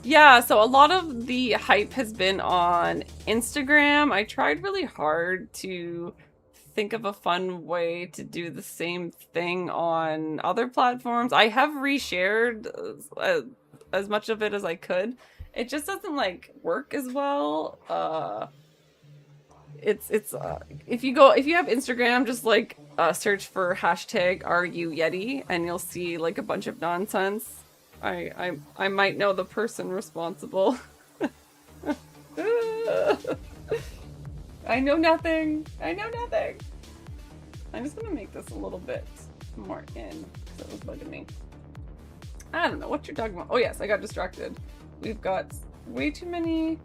Yeah, so a lot of the hype has been on Instagram. I tried really hard to think of a fun way to do the same thing on other platforms. I have reshared as much of it as I could. It just doesn't like work as well. It's if you have Instagram, just like search for hashtag #RUYeti and you'll see like a bunch of nonsense. I might know the person responsible. I know nothing. I know nothing. I'm just gonna make this a little bit more in because it was bugging me. I don't know what you're talking about. Oh yes, I got distracted. We've got way too many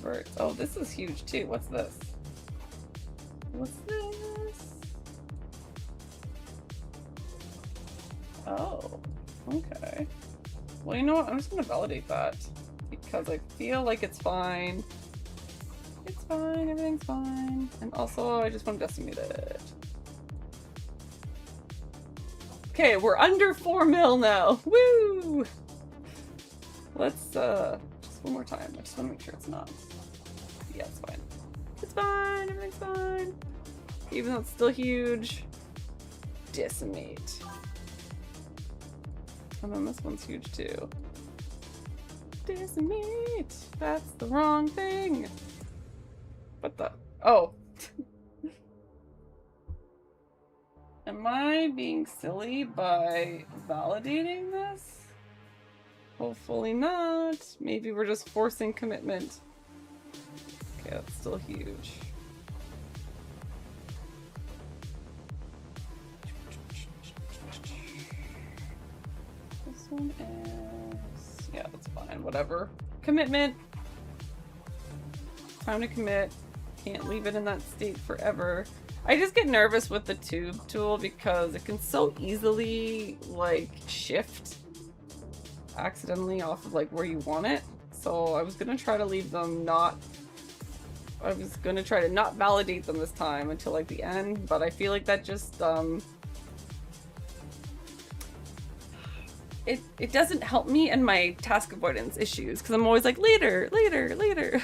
birds. Oh, this is huge too. What's this? What's this? Oh, okay. Well, you know what? I'm just gonna validate that because I feel like it's fine. It's fine, everything's fine. And also, I just want to decimate it. Okay, we're under 4 mil now. Woo! Let's, just one more time. I just want to make sure it's not. Yeah, it's fine. It's fine, everything's fine. Even though it's still huge. Decimate. And then this one's huge too. Decimate! That's the wrong thing! What the? Oh. Am I being silly by validating this? Hopefully not. Maybe we're just forcing commitment. Okay, that's still huge. This one is... yeah, that's fine. Whatever. Commitment. Time to commit. Can't leave it in that state forever. I just get nervous with the tube tool because it can so easily like shift accidentally off of like where you want it. So I was gonna try to leave them not, I was gonna try to not validate them this time until like the end, but I feel like that just it doesn't help me in my task avoidance issues because I'm always like later, later, later.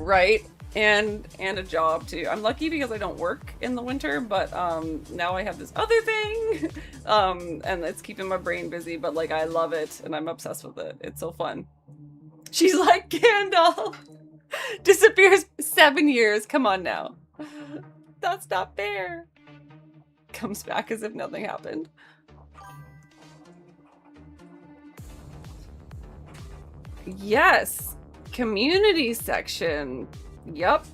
Right, and a job too. I'm lucky because I don't work in the winter, but now I have this other thing, and it's keeping my brain busy. But like, I love it, and I'm obsessed with it. It's so fun. She's like Gandalf, disappears 7 years. Come on now, that's not fair. Comes back as if nothing happened. Yes. Community section. Yup.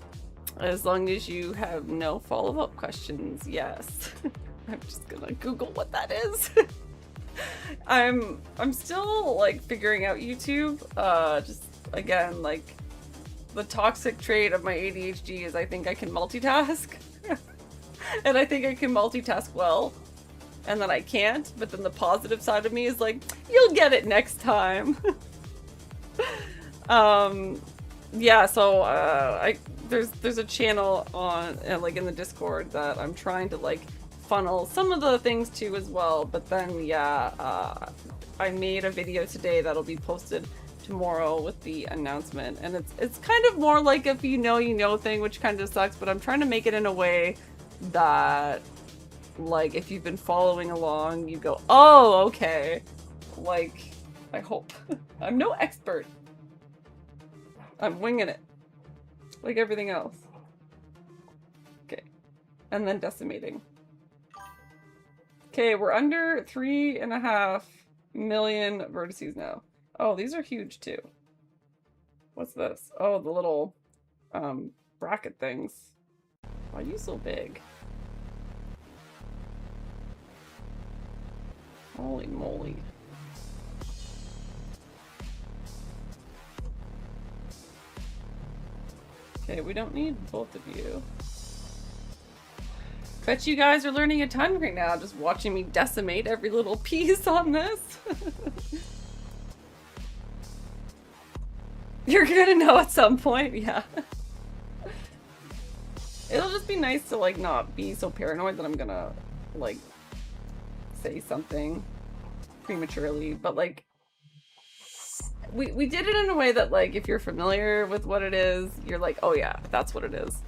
As long as you have no follow-up questions, yes. I'm just gonna Google what that is. I'm still like figuring out YouTube. Just again, like the toxic trait of my ADHD is I think I can multitask. And I think I can multitask well. And then I can't, but then the positive side of me is like, you'll get it next time. Yeah, so there's a channel on like in the Discord that I'm trying to like funnel some of the things to as well, but then yeah, I made a video today that'll be posted tomorrow with the announcement, and it's kind of more like if you know thing, which kind of sucks, but I'm trying to make it in a way that like if you've been following along you go, oh okay, like I hope. I'm no expert. I'm winging it. Like everything else. Okay. And then decimating. Okay, we're under 3.5 million vertices now. Oh, these are huge too. What's this? Oh, the little bracket things. Why are you so big? Holy moly. Okay, we don't need both of you. Bet you guys are learning a ton right now, just watching me decimate every little piece on this. You're gonna know at some point, yeah. It'll just be nice to like not be so paranoid that I'm gonna like say something prematurely, but like we did it in a way that, like, if you're familiar with what it is, you're like, oh yeah, that's what it is.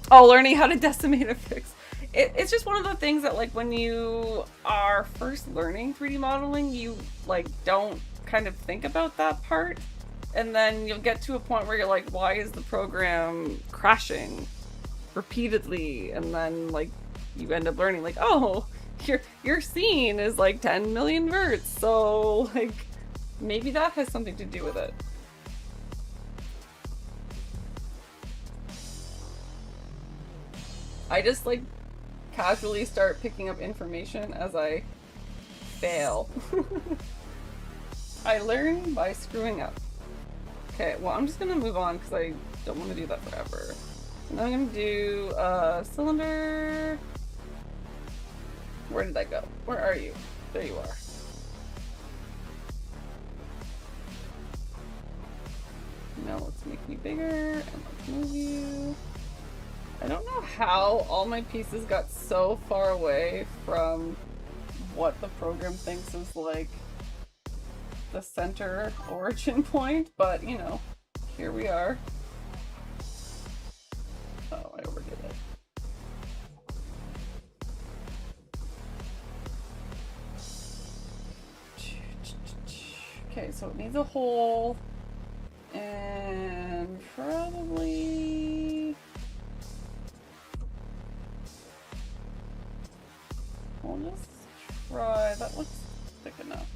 Oh, learning how to decimate a fix. It's just one of the things that, like, when you are first learning 3D modeling, you, like, don't kind of think about that part. And then you'll get to a point where you're like, why is the program crashing repeatedly? And then, like, you end up learning, like, oh, your scene is like 10 million verts, so, like, maybe that has something to do with it. I just, like, casually start picking up information as I fail. I learn by screwing up. Okay, well, I'm just gonna move on because I don't want to do that forever. So now I'm gonna do cylinder. Where did that go? Where are you? There you are. Now let's make you bigger and let's move you. I don't know how all my pieces got so far away from what the program thinks is, like, the center origin point, but, you know, here we are. Oh, I overdid it. Okay, so it needs a hole, and probably... we'll just try, that looks thick enough.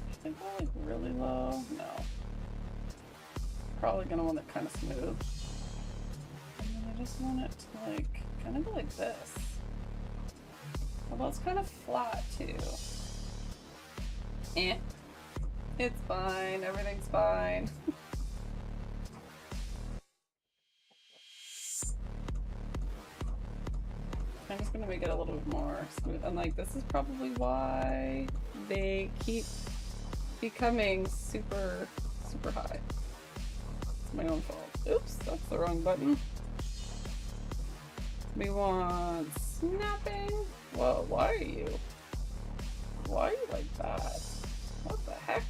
I think we're, like, really low? No. Probably gonna want it kind of smooth. And then I just want it to, like, kind of go like this. Although it's kind of flat too. Eh. It's fine, everything's fine. I'm just gonna make it a little bit more smooth. And, like, this is probably why they keep becoming super, super high. It's my own fault. Oops, that's the wrong button. We want snapping. Whoa, why are you? Why are you like that? What the heck?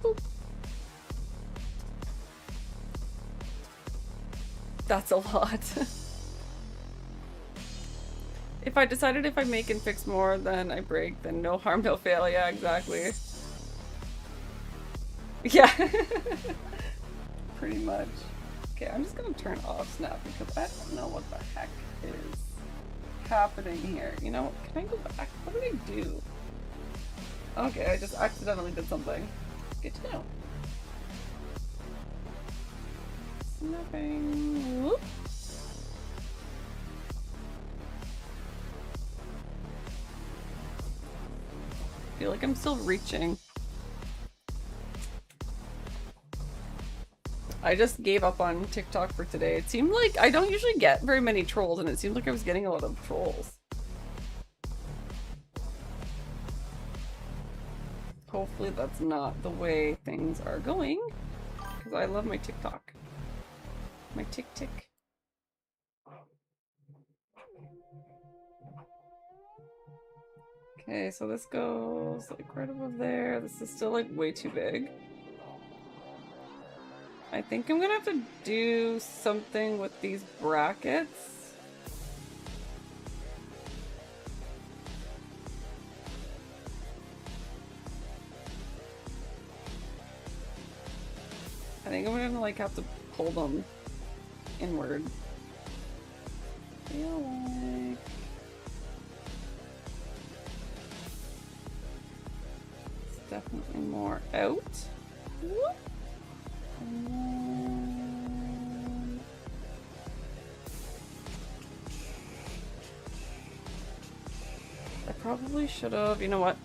Boop. That's a lot. If I decided if I make and fix more than I break, then no harm, no fail. Yeah, exactly. Yeah. Pretty much. Okay, I'm just gonna turn off snap because I don't know what the heck is happening here. You know, can I go back? What did I do? Okay, I just accidentally did something. Good to know. Snapping. Whoop. I feel like I'm still reaching. I just gave up on TikTok for today. It seemed like I don't usually get very many trolls, and it seemed like I was getting a lot of trolls. Hopefully that's not the way things are going, because I love my TikTok. My tick-tick. Okay, so this goes like right above there. This is still like way too big. I think I'm gonna have to do something with these brackets. I think I'm gonna like have to pull them inward. I feel like it's definitely more out. Whoop. And then... I probably should have, you know what?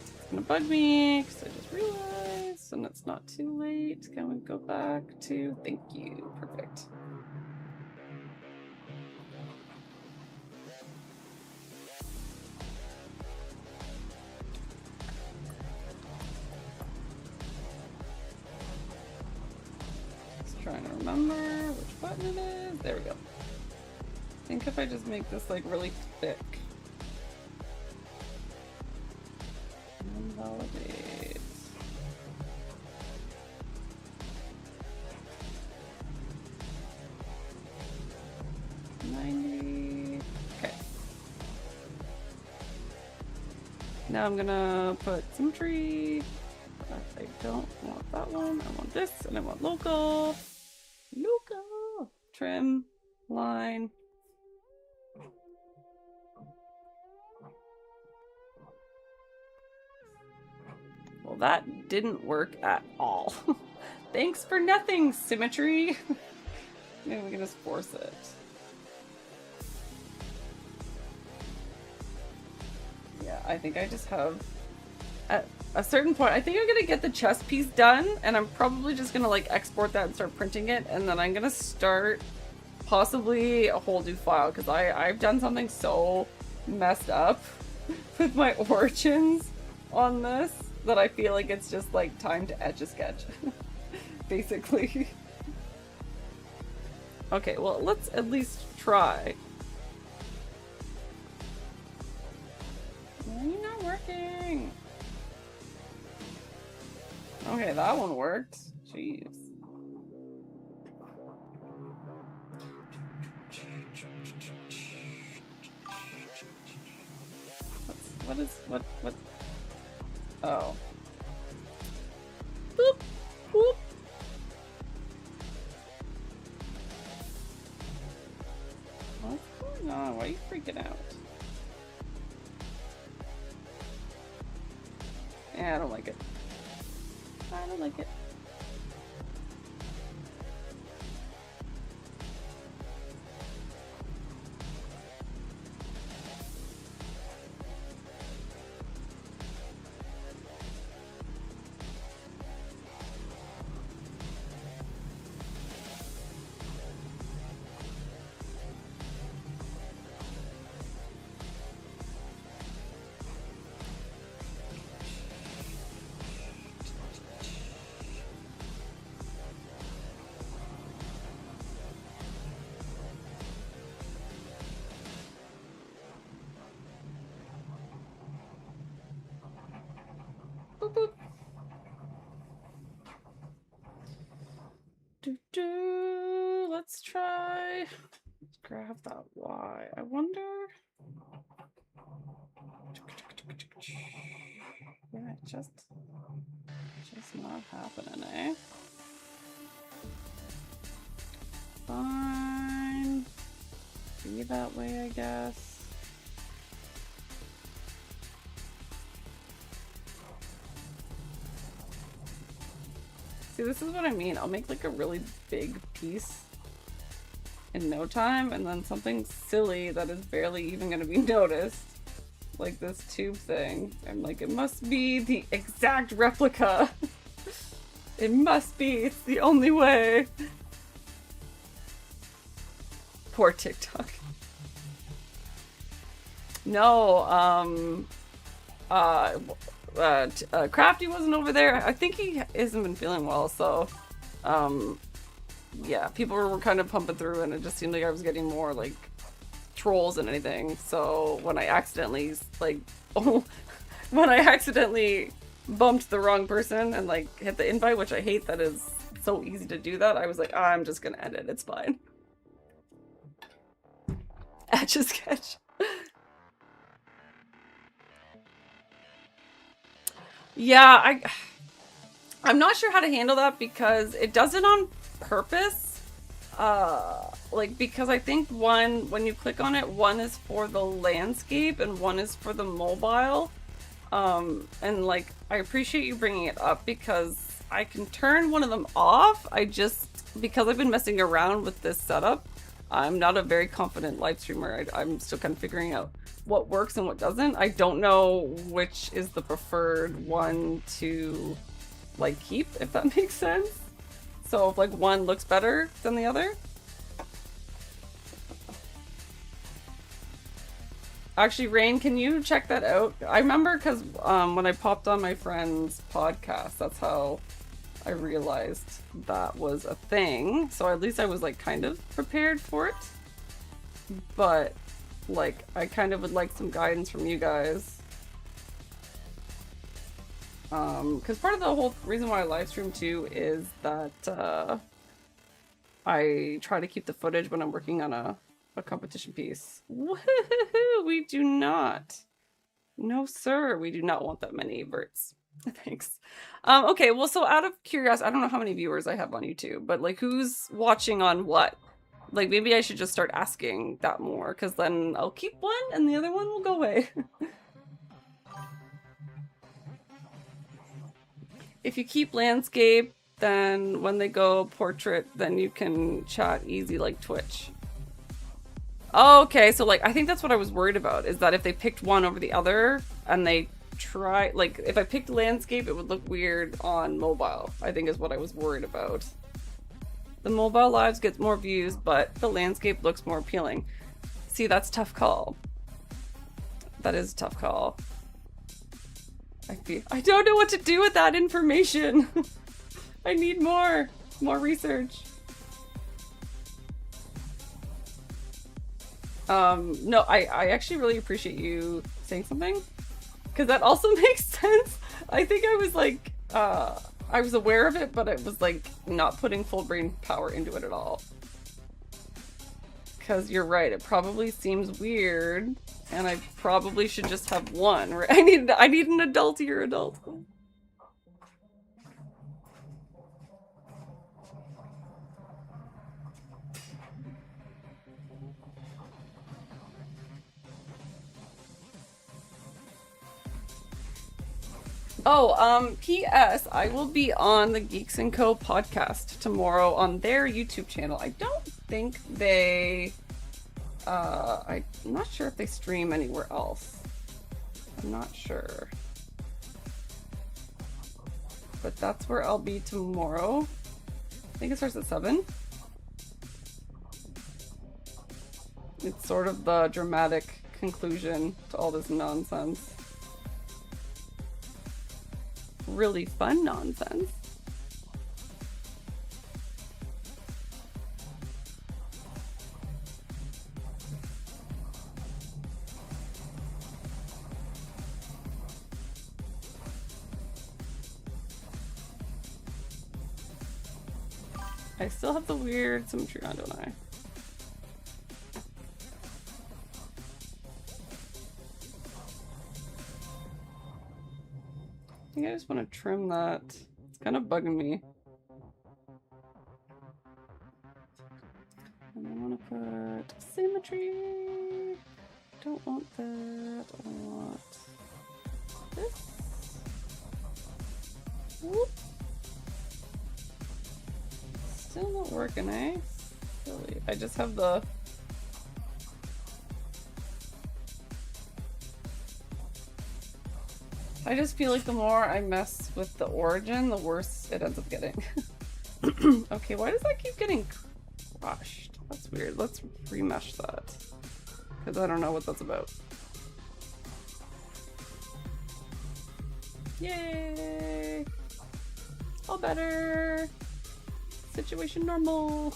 It's gonna bug me because I just realized, and it's not too late. Can we go back to thank you? Perfect. Trying to remember which button it is. There we go. think if I just make this like really thick. And validate. Okay. Now I'm gonna put symmetry. I don't want that one. I want this, and I want local. Local. Trim. Line. Well, that didn't work at all. Thanks for nothing, symmetry. Maybe we can just force it. Yeah, I think I just have... At a certain point, I think I'm gonna get the chest piece done, and I'm probably just gonna like export that and start printing it, and then I'm gonna start possibly a whole new file, because I've done something so messed up with my origins on this that I feel like it's just like time to etch a sketch. Basically. Okay, well, let's at least try. Why are you not working? Okay, that one worked. Jeez. What? Oh. Boop, boop. What's going on? Why are you freaking out? Yeah, I don't like it. I don't like it. Boop, boop. Let's try. Let's grab that Y. I wonder. Yeah, just not happening, eh? Fine. Be that way, I guess. See, this is what I mean. I'll make like a really big piece in no time, and then something silly that is barely even going to be noticed. Like this tube thing. I'm like, it must be the exact replica. It must be. It's the only way. Poor TikTok. No, Crafty wasn't over there. I think he hasn't been feeling well, so yeah, people were kind of pumping through, and it just seemed like I was getting more like trolls than anything. So when I accidentally when I accidentally bumped the wrong person and like hit the invite, which I hate that is so easy to do that, I was like, I'm just gonna end it, it's fine. Etch a sketch. Yeah, I'm not sure how to handle that because it does it on purpose. Like, because I think when you click on it, one is for the landscape and one is for the mobile. And like, I appreciate you bringing it up because I can turn one of them off. Because I've been messing around with this setup, I'm not a very confident live streamer. I'm still kind of figuring out what works and what doesn't. I don't know which is the preferred one to like keep, if that makes sense. So if like one looks better than the other. Actually, Rain, can you check that out? I remember because when I popped on my friend's podcast, that's how I realized that was a thing. So at least I was like kind of prepared for it. but like I kind of would like some guidance from you guys. Because part of the whole reason why I live stream too is that I try to keep the footage when I'm working on a competition piece. Woohoo! We do not. No, sir. We do not want that many verts. Thanks. Okay, well, so out of curiosity, I don't know how many viewers I have on YouTube, but like who's watching on what? Like maybe I should just start asking that more, because then I'll keep one and the other one will go away. If you keep landscape, then when they go portrait, then you can chat easy like Twitch. Oh, okay, so like I think that's what I was worried about, is that if they picked one over the other and they try, like if I picked landscape, it would look weird on mobile, I think is what I was worried about. The mobile lives get more views, but the landscape looks more appealing. See, that's a tough call. That is a tough call. I don't know what to do with that information. I need more research. No, I actually really appreciate you saying something, because that also makes sense. I think I was like, I was aware of it, but it was like not putting full brain power into it at all. Because you're right, it probably seems weird, and I probably should just have one. Right? I need an adultier adult. Oh, P.S. I will be on the Geeks & Co. podcast tomorrow on their YouTube channel. I don't think they... I'm not sure if they stream anywhere else. I'm not sure. But that's where I'll be tomorrow. I think it starts at 7. It's sort of the dramatic conclusion to all this nonsense. Really fun nonsense. I still have the weird symmetry on, don't I? I think I just want to trim that. It's kind of bugging me. And I want to put symmetry. Don't want that. I want this. Whoop. Still not working, eh? Silly. I just have the... I just feel like the more I mess with the origin, the worse it ends up getting. Okay, why does that keep getting crushed? That's weird. Let's remesh that. Because I don't know what that's about. Yay! All better! Situation normal!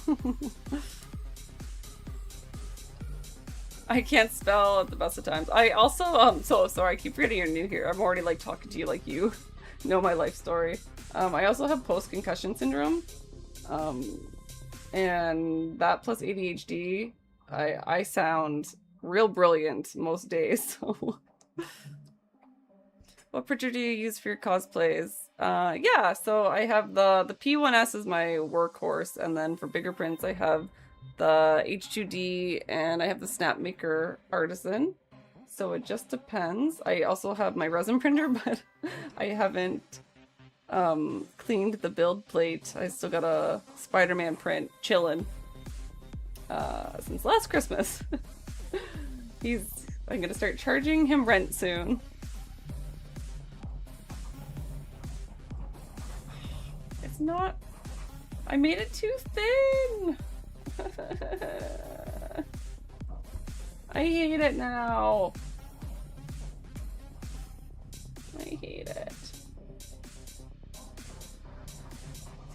I can't spell at the best of times. I also, so sorry, I keep forgetting you're new here. I'm already like talking to you like you know my life story. I also have post-concussion syndrome. And that plus ADHD, I sound real brilliant most days, so. What printer do you use for your cosplays? Yeah, so I have the P1S is my workhorse, and then for bigger prints I have the H2D and I have the Snapmaker Artisan. So it just depends. I also have my resin printer, but I haven't cleaned the build plate. I still got a Spider-Man print chillin' since last Christmas. I'm gonna start charging him rent soon. It's not... I made it too thin! I hate it now. I hate it. It's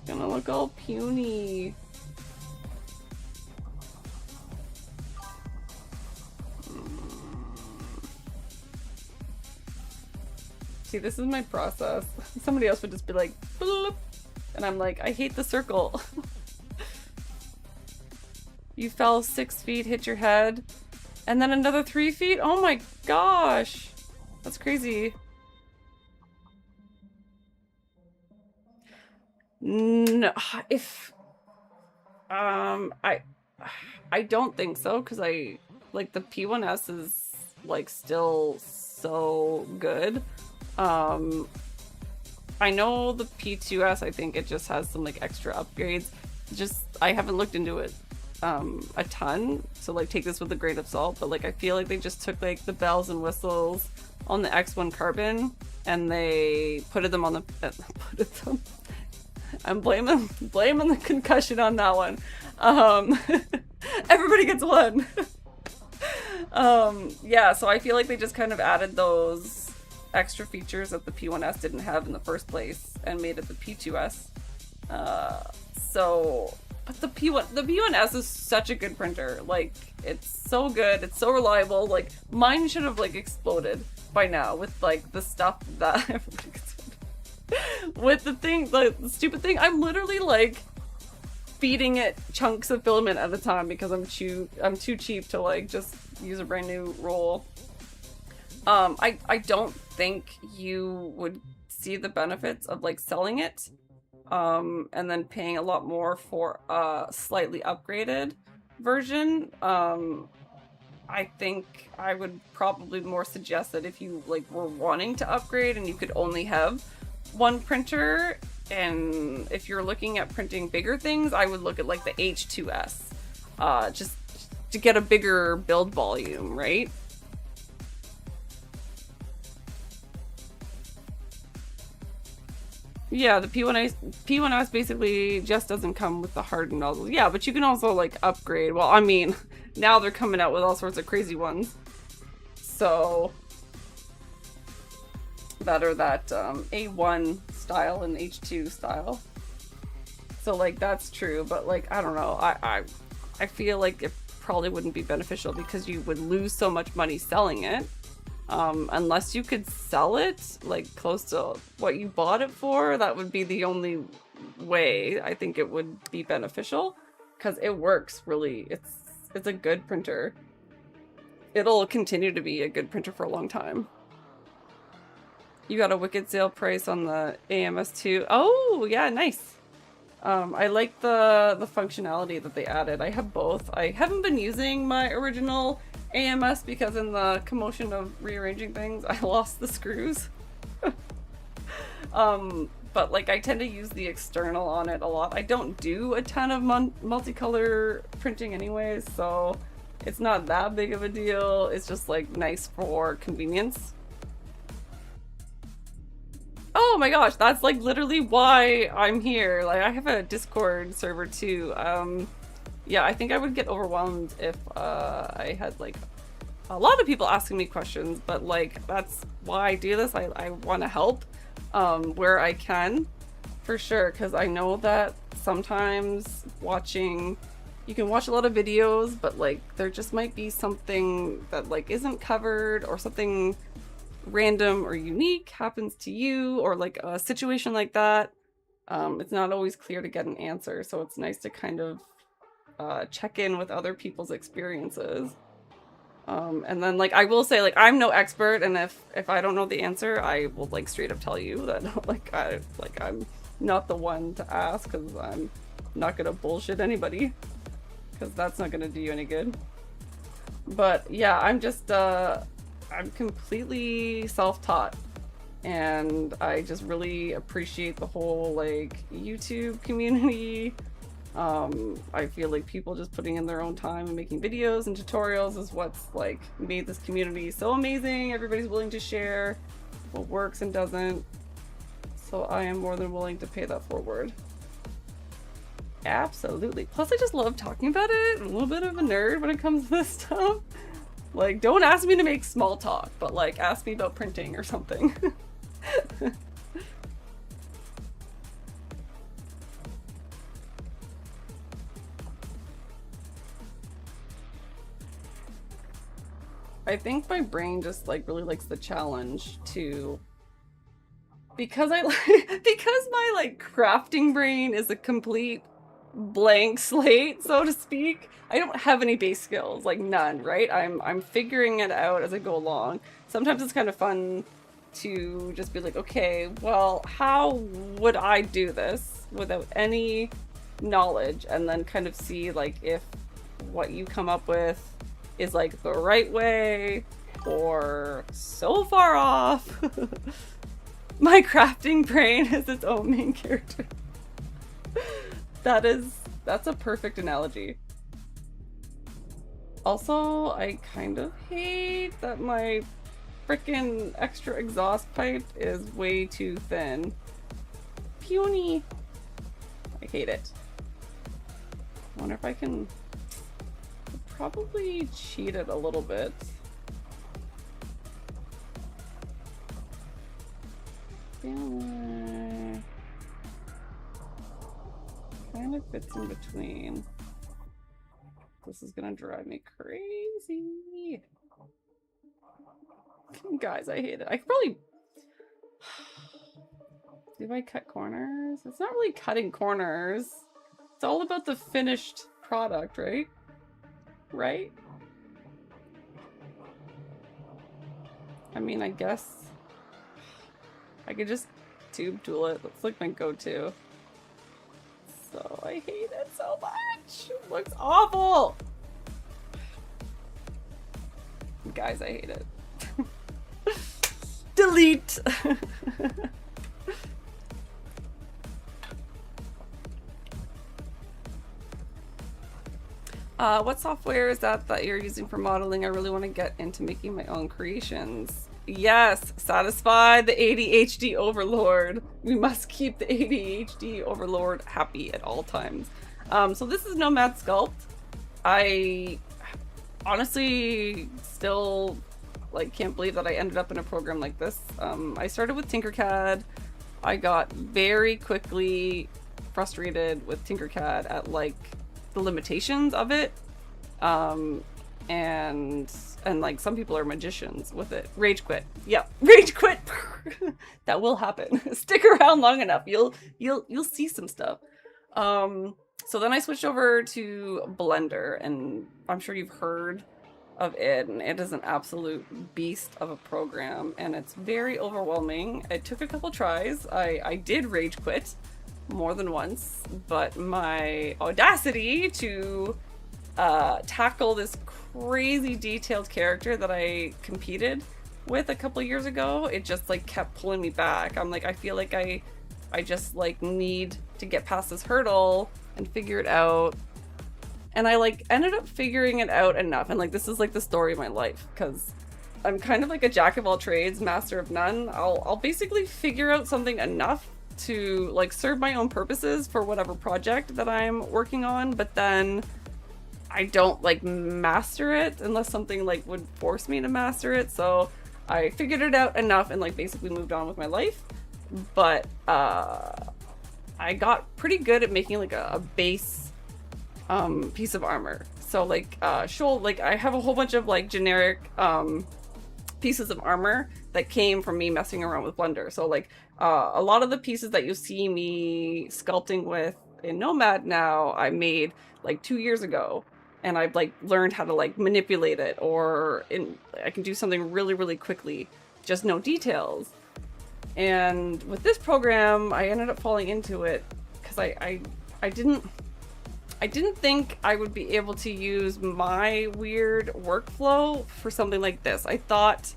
gonna look all puny. see, this is my process. Somebody else would just be like, bloop, and I'm like, I hate the circle. You fell 6 feet, hit your head, and then another 3 feet? Oh my gosh. That's crazy. No, if I don't think so, because I like the P1S is like still so good. I know the P2S, I think it just has some like extra upgrades. Just I haven't looked into it a ton, so like take this with a grain of salt, but like I feel like they just took like the bells and whistles on the X1 Carbon and they put them on the I'm blaming the concussion on that one. Everybody gets one. Yeah, so I feel like they just kind of added those extra features that the P1S didn't have in the first place and made it the P2S. But the P1S is such a good printer. Like, it's so good, it's so reliable. Like, mine should have like exploded by now with like the stuff that everybody gets with the thing, the stupid thing. I'm literally like feeding it chunks of filament at a time because I'm too cheap to like just use a brand new roll. I don't think you would see the benefits of like selling it and then paying a lot more for a slightly upgraded version. I think I would probably more suggest that if you like were wanting to upgrade and you could only have one printer, and if you're looking at printing bigger things, I would look at like the H2S, just to get a bigger build volume, right? Yeah, the P1S basically just doesn't come with the hardened nozzle. Yeah, but you can also like upgrade. Well, I mean, now they're coming out with all sorts of crazy ones. So that are that A1 style and H2 style. So like that's true, but like I don't know. I feel like it probably wouldn't be beneficial because you would lose so much money selling it. Unless you could sell it like close to what you bought it for, that would be the only way I think it would be beneficial, because it works really. It's a good printer. It'll continue to be a good printer for a long time. You got a wicked sale price on the AMS2. Oh yeah, nice. I like the functionality that they added. I have both. I haven't been using my original AMS because in the commotion of rearranging things, I lost the screws. But like I tend to use the external on it a lot. I don't do a ton of multicolor printing anyways, so it's not that big of a deal. It's just like nice for convenience. Oh my gosh, that's like literally why I'm here. Like I have a Discord server too. Yeah, I think I would get overwhelmed if I had like a lot of people asking me questions, but like that's why I do this. I want to help where I can, for sure, because I know that sometimes you can watch a lot of videos, but like there just might be something that like isn't covered, or something random or unique happens to you, or like a situation like that. It's not always clear to get an answer, so it's nice to kind of check in with other people's experiences. And then like I will say, like I'm no expert, and if I don't know the answer, I will like straight up tell you that I'm not the one to ask, because I'm not gonna bullshit anybody, because that's not gonna do you any good. But yeah, I'm just I'm completely self-taught, and I just really appreciate the whole like YouTube community. I feel like people just putting in their own time and making videos and tutorials is what's like made this community so amazing. Everybody's willing to share what works and doesn't, so I am more than willing to pay that forward. Absolutely. Plus I just love talking about it. I'm a little bit of a nerd when it comes to this stuff. Like, don't ask me to make small talk, but like ask me about printing or something. I think my brain just like really likes the challenge to because because my like crafting brain is a complete blank slate, so to speak. I don't have any base skills, like none, right? I'm figuring it out as I go along. Sometimes it's kind of fun to just be like, okay, well, how would I do this without any knowledge, and then kind of see like if what you come up with is like the right way or so far off. My crafting brain is its own main character. That's a perfect analogy. Also, I kind of hate that my frickin' extra exhaust pipe is way too thin. Puny. I hate it. I wonder if I can probably cheat it a little bit. Yeah. Kind of fits in between. This is gonna drive me crazy. Guys, I hate it. I could probably... Do I cut corners? It's not really cutting corners. It's all about the finished product, right? Right? I mean, I guess I could just tube tool it. That's like my go-to. So I hate it so much. It looks awful. Guys, I hate it. Delete. What software is that you're using for modeling? I really want to get into making my own creations. Yes, satisfy the ADHD overlord. We must keep the ADHD overlord happy at all times. So this is Nomad Sculpt. I honestly still like can't believe that I ended up in a program like this. I started with Tinkercad. I got very quickly frustrated with Tinkercad at like the limitations of it. And like some people are magicians with it. Rage quit. Yep, rage quit. That will happen. Stick around long enough, you'll see some stuff. So then I switched over to Blender, and I'm sure you've heard of it, and it is an absolute beast of a program, and it's very overwhelming. It took a couple tries. I did rage quit more than once, but my audacity to tackle this crazy detailed character that I competed with a couple years ago, it just like kept pulling me back. I'm like, I feel like I just like need to get past this hurdle and figure it out. And I like ended up figuring it out enough, and like this is like the story of my life, because I'm kind of like a jack of all trades, master of none. I'll basically figure out something enough to like serve my own purposes for whatever project that I'm working on, but then I don't like master it unless something like would force me to master it. So I figured it out enough and like basically moved on with my life. But I got pretty good at making like a base piece of armor. So like I have a whole bunch of like generic pieces of armor that came from me messing around with Blender. So like a lot of the pieces that you see me sculpting with in Nomad now, I made like 2 years ago, and I've like learned how to like manipulate it, or I can do something really, really quickly, just no details. And with this program, I ended up falling into it because I didn't think I would be able to use my weird workflow for something like this. I thought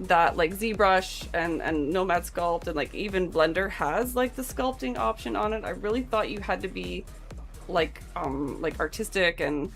that like ZBrush and Nomad Sculpt and like even Blender has like the sculpting option on it. I really thought you had to be like artistic and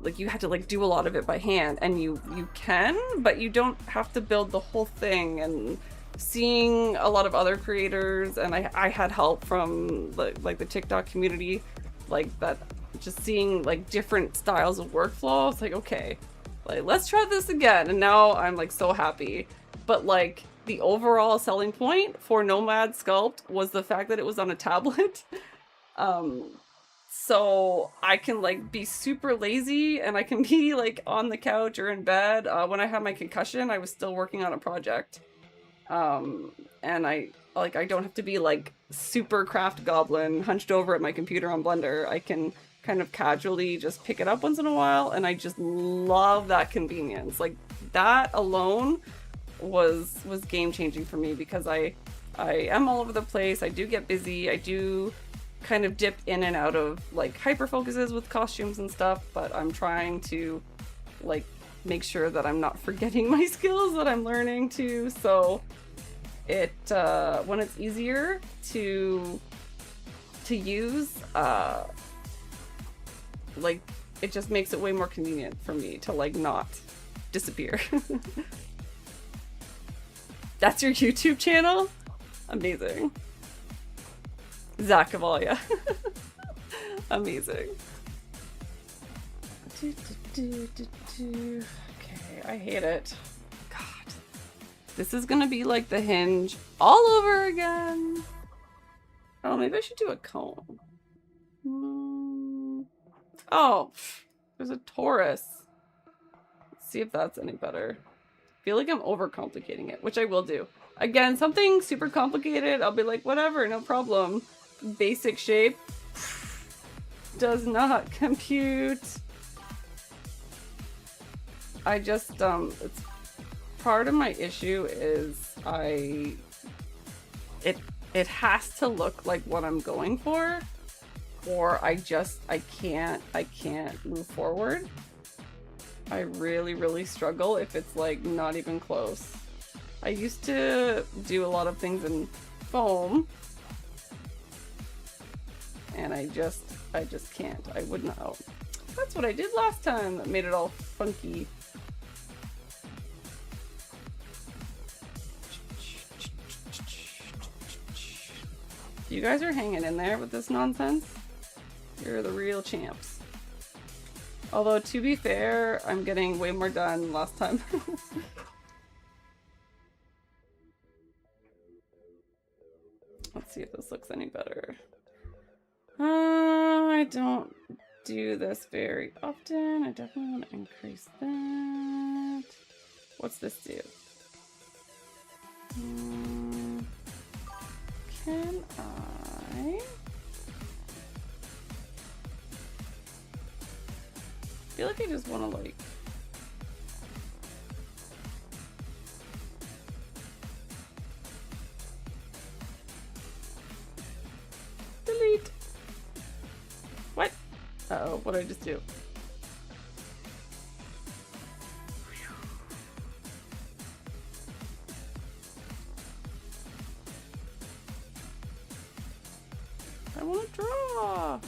like you had to like do a lot of it by hand, and you can, but you don't have to build the whole thing. And seeing a lot of other creators, and I had help from like the TikTok community, like that, just seeing like different styles of workflow, it's like, okay, like let's try this again. And now I'm like so happy. But like the overall selling point for Nomad Sculpt was the fact that it was on a tablet. So I can like be super lazy, and I can be like on the couch or in bed. When I had my concussion, I was still working on a project. And like I don't have to be like super craft goblin hunched over at my computer on Blender. I can kind of casually just pick it up once in a while, and I just love that convenience. Like that alone was game changing for me, because I am all over the place. I do get busy. I do kind of dip in and out of like hyper focuses with costumes and stuff, but I'm trying to like make sure that I'm not forgetting my skills that I'm learning too. So it when it's easier to use, like it just makes it way more convenient for me to like not disappear. That's your YouTube channel? Amazing. Zach Cavalia. Amazing. Okay, I hate it. God. This is gonna be like the Hinge all over again. Oh, maybe I should do a cone. Oh, there's a Taurus. Let's see if that's any better. I feel like I'm overcomplicating it, which I will do. Again, something super complicated, I'll be like, whatever, no problem. Basic shape does not compute. I just, it's part of my issue is it has to look like what I'm going for, or I can't move forward. I really struggle if it's like not even close. I used to do a lot of things in foam, and I just can't. I wouldn't know. That's what I did last time that made it all funky. You guys are hanging in there with this nonsense. You're the real champs. Although, to be fair, I'm getting way more done last time. Let's see if this looks any better. I don't do this very often. I definitely want to increase that. What's this do? Can I? I feel like I just want to like delete. What? Uh-oh, what did I just do? I want to draw. Do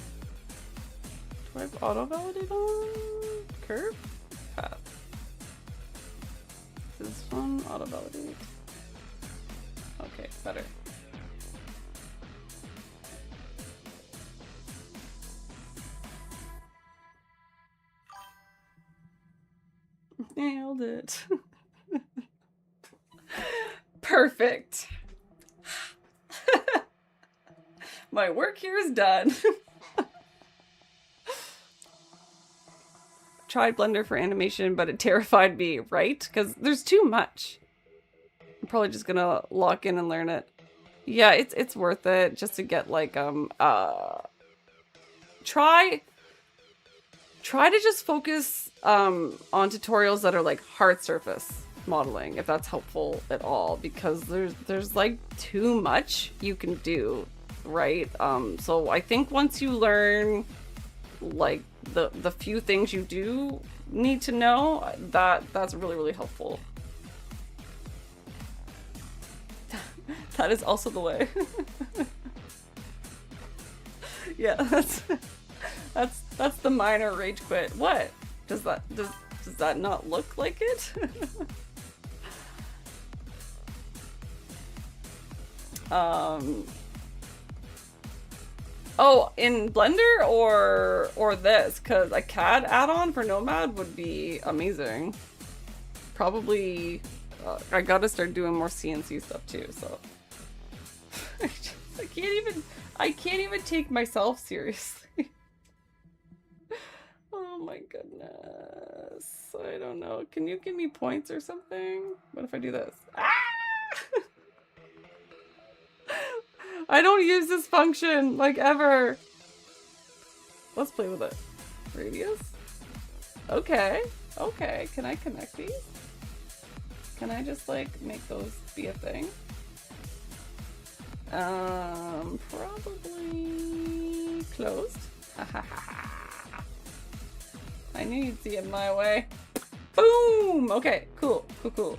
I have auto validate on curve? Path. This one auto validate. Okay, better. Nailed it. Perfect. My work here is done. Tried Blender for animation, but it terrified me, right? Because there's too much. I'm probably just gonna lock in and learn it. Yeah, it's worth it just to get like try to just focus on tutorials that are like hard surface modeling, if that's helpful at all, because there's like too much you can do, right? So I think once you learn like the few things you do need to know, that's really helpful. That is also the way. Yeah, that's the minor rage quit. What? Does that not look like it? Oh, in Blender or this? Because a CAD add-on for Nomad would be amazing. Probably, I gotta start doing more CNC stuff too, so. I can't even take myself seriously. Oh my goodness. I don't know. Can you give me points or something? What if I do this? Ah! I don't use this function, like, ever. Let's play with it. Radius? Okay. Okay. Can I connect these? Can I just, like, make those be a thing? Probably closed. I knew you'd see it my way. Boom! Okay, cool, cool, cool.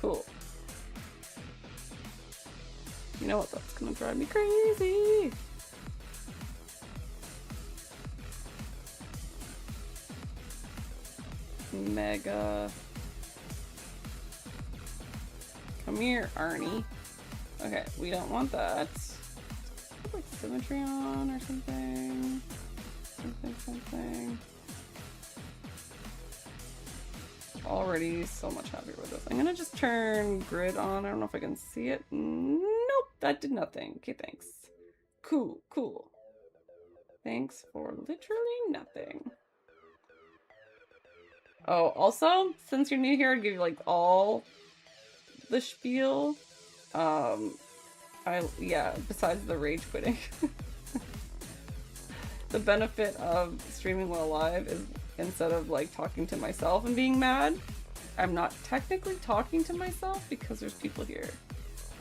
Cool. You know what? That's gonna drive me crazy. Mega. Come here, Arnie. Okay, we don't want that. Put, like, symmetry on or something. Something. Already so much happier with this. I'm gonna just turn grid on. I don't know if I can see it. Nope, that did nothing. Okay, thanks. Cool, cool. Thanks for literally nothing. Oh, also, since you're new here, I'd give you, like, all the spiel. Besides the rage quitting. The benefit of streaming while live is instead of, like, talking to myself and being mad, I'm not technically talking to myself because there's people here.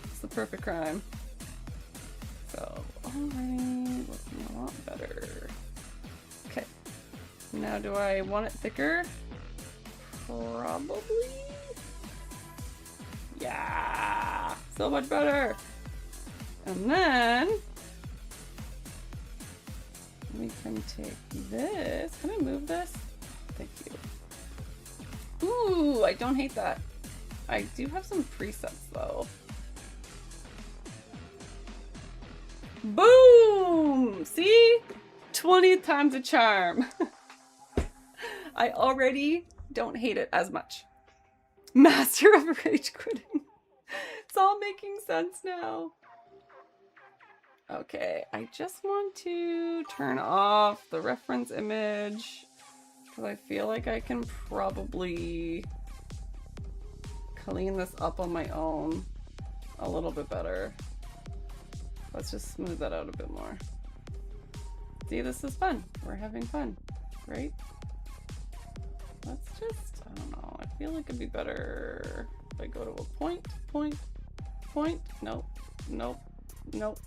It's the perfect crime. So, already looking a lot better. Okay. Now, do I want it thicker? Probably. Yeah! So much better! And then we can take this. Can I move this? Thank you. Ooh, I don't hate that. I do have some presets though. Boom! See? 20 times a charm. I already don't hate it as much. Master of rage quitting. It's all making sense now. Okay, I just want to turn off the reference image because I feel like I can probably clean this up on my own a little bit better. Let's just smooth that out a bit more. See, this is fun. We're having fun, right? Let's just, I don't know, I feel like it'd be better if I go to a point. Nope, nope, nope.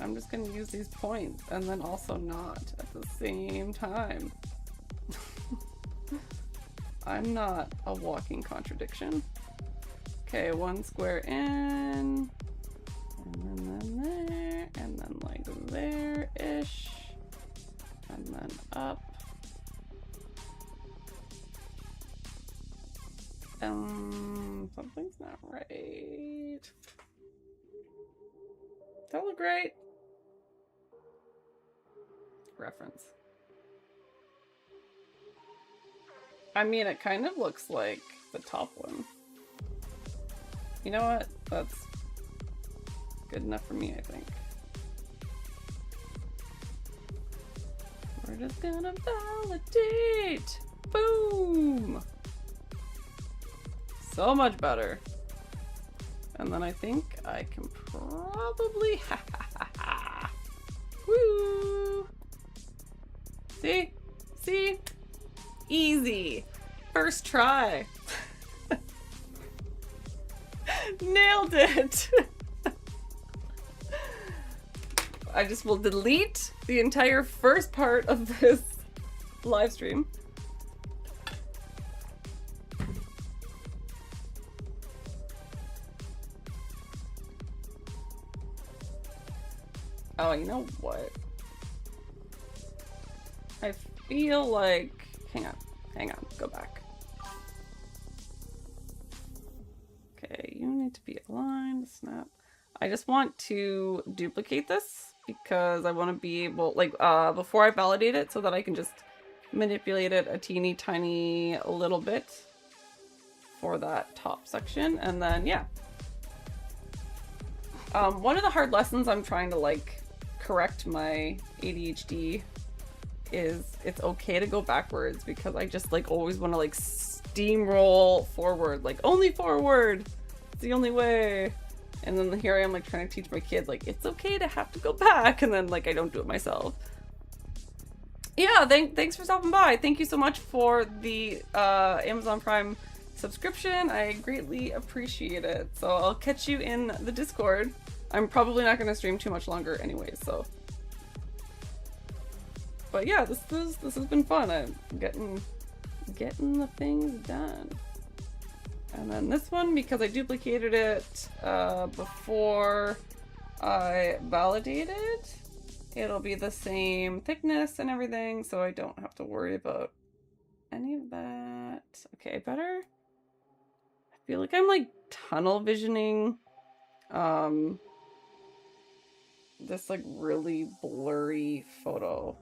I'm just gonna use these points and then also not at the same time. I'm not a walking contradiction. Okay, one square in, and then there, and then like there-ish, and then up. Something's not right. That look right? Reference. I mean, it kind of looks like the top one. You know what? That's good enough for me, I think. We're just gonna validate. Boom! So much better. And then I think I can probably woo! See? See? Easy. First try. Nailed it. I just will delete the entire first part of this live stream. Oh, you know what? I feel like... Hang on, go back. Okay, you need to be aligned, snap. I just want to duplicate this because I want to be able, like, before I validate it so that I can just manipulate it a teeny tiny little bit for that top section, and then, yeah. One of the hard lessons I'm trying to, like, correct my ADHD is it's okay to go backwards because I just like always want to like steamroll forward, like only forward. It's the only way. And then here I am like trying to teach my kid like it's okay to have to go back, and then like I don't do it myself. Yeah, thanks for stopping by. Thank you so much for the Amazon Prime subscription. I greatly appreciate it. So I'll catch you in the Discord. I'm probably not going to stream too much longer anyways, so. But yeah, this has been fun. I'm getting the things done. And then this one, because I duplicated it before I validated, it'll be the same thickness and everything, so I don't have to worry about any of that. Okay, better. I feel like I'm like tunnel visioning this like really blurry photo.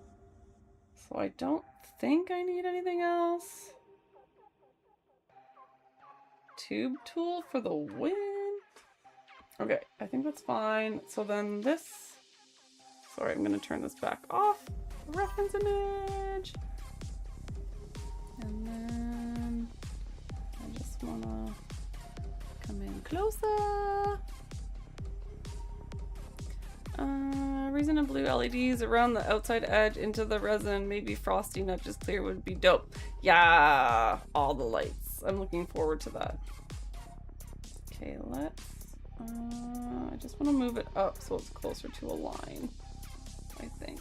So I don't think I need anything else. Tube tool for the win. Okay, I think that's fine. So then this, sorry, I'm gonna turn this back off. Reference image. And then I just wanna come in closer. Resin and blue LEDs around the outside edge into the resin. Maybe frosty, not just clear, would be dope. Yeah, all the lights. I'm looking forward to that. Okay, let's, I just want to move it up so it's closer to a line, I think.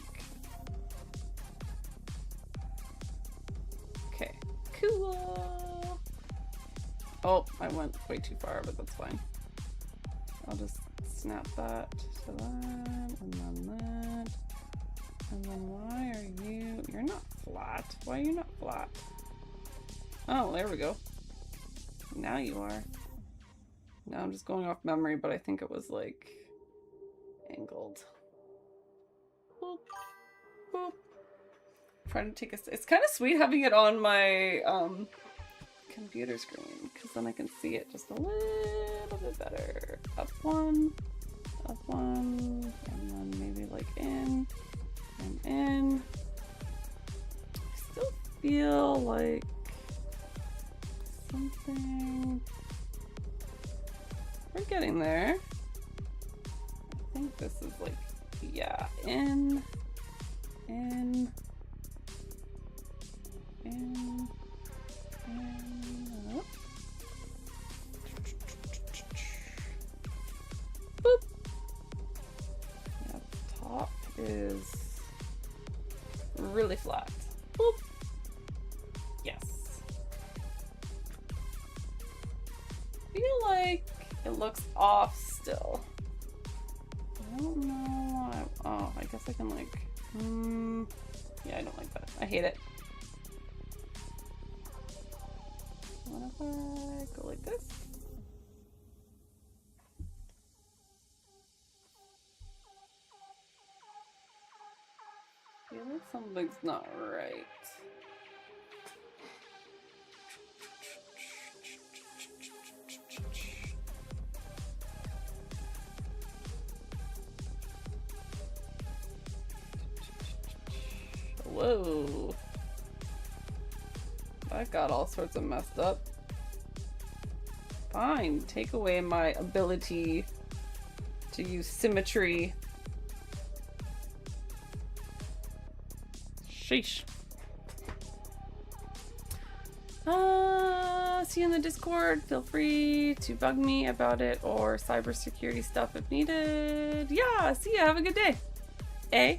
Okay, cool. Oh, I went way too far, but that's fine. I'll just snap that to that, and then that. And then why are you, you're not flat. Why are you not flat? Oh, there we go. Now you are. Now I'm just going off memory, but I think it was like angled. Boop, boop. Trying to take a, it's kind of sweet having it on my computer screen, because then I can see it just a little bit better. Up one, and then maybe like in and in. I still feel like something. We're getting there. I think this is like, yeah, in, up. Boop. Yeah, the top is really flat. Boop. Yes. I feel like it looks off still. I don't know why. Oh, I guess I can like, yeah, I don't like that. I hate it. What if I go like this? I feel like something's not right. Whoa. That got all sorts of messed up. Fine, take away my ability to use symmetry. Sheesh. See you in the Discord. Feel free to bug me about it or cybersecurity stuff if needed. Yeah, see ya. Have a good day. Eh?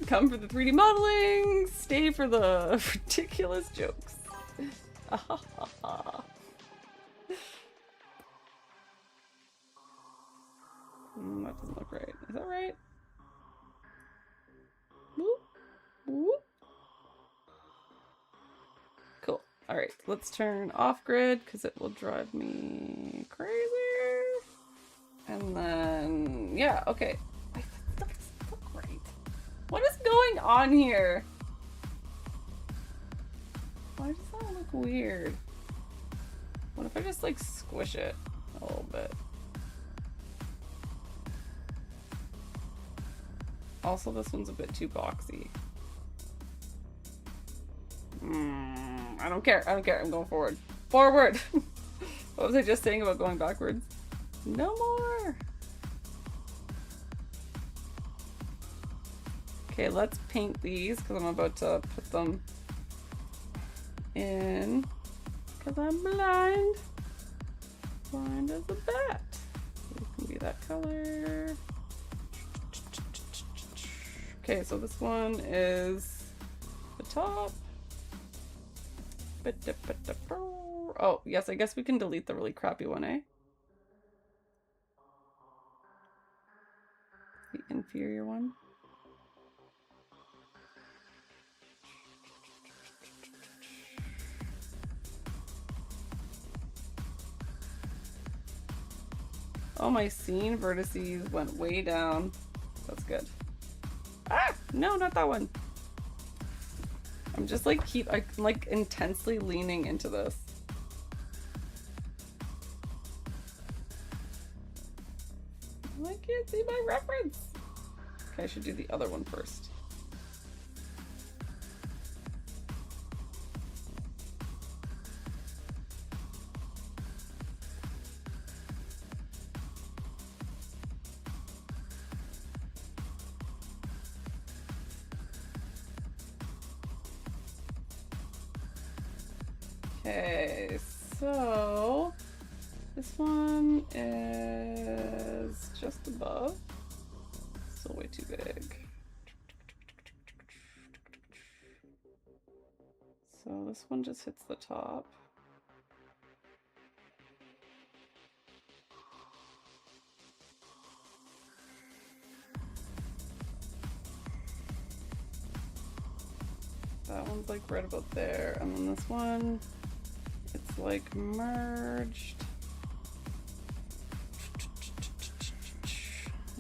Come for the 3D modeling, stay for the ridiculous jokes. That doesn't look right. Is that right? Whoop, whoop. Cool. All right, let's turn off grid because it will drive me crazy. And then, yeah, okay. What is going on here? Why does that look weird? What if I just like squish it a little bit? Also, this one's a bit too boxy. I don't care. I don't care. I'm going forward. Forward! What was I just saying about going backwards? No more! Okay, let's paint these because I'm about to put them in because I'm blind. Blind as a bat. It can be that color. Okay, so this one is the top. Oh, yes, I guess we can delete the really crappy one, eh? The inferior one. Oh, my scene vertices went way down. That's good. Ah! No, not that one. I'm just like I'm like intensely leaning into this. I can't see my reference. Okay, I should do the other one first. Okay, so this one is just above. Still way too big. So this one just hits the top. That one's like right about there, and then this one, it's like merged.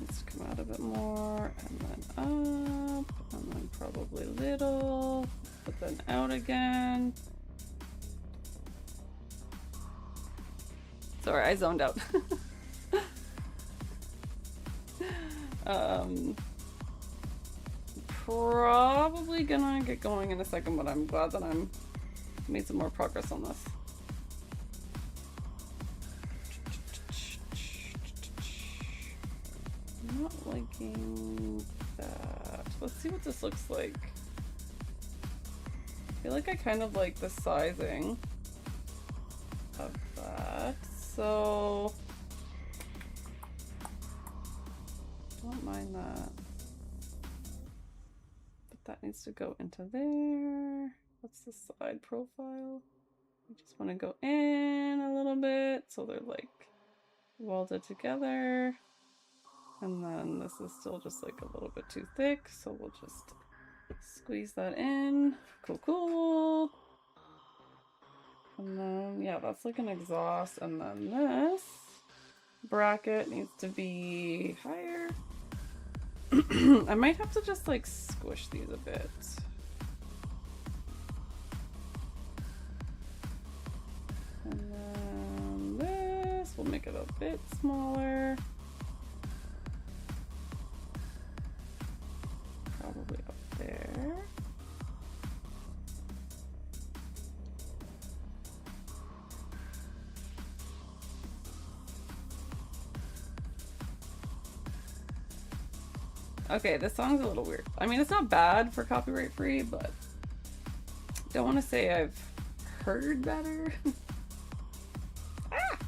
Let's come out a bit more, and then up, and then probably little, but then out again. Sorry, I zoned out. Probably gonna get going in a second, but I'm glad that I'm made some more progress on this. I'm not liking that. Let's see what this looks like. I feel like I kind of like the sizing of that, so don't mind that. That needs to go into there. What's the side profile? I just want to go in a little bit so they're like welded together. And then this is still just like a little bit too thick, so we'll just squeeze that in. Cool, cool. And then, yeah, that's like an exhaust. And then this bracket needs to be higher. I might have to just like squish these a bit. And then this, we'll make it a bit smaller. Probably up there. Okay, this song's a little weird. I mean, it's not bad for copyright free, but don't want to say I've heard better. Ah!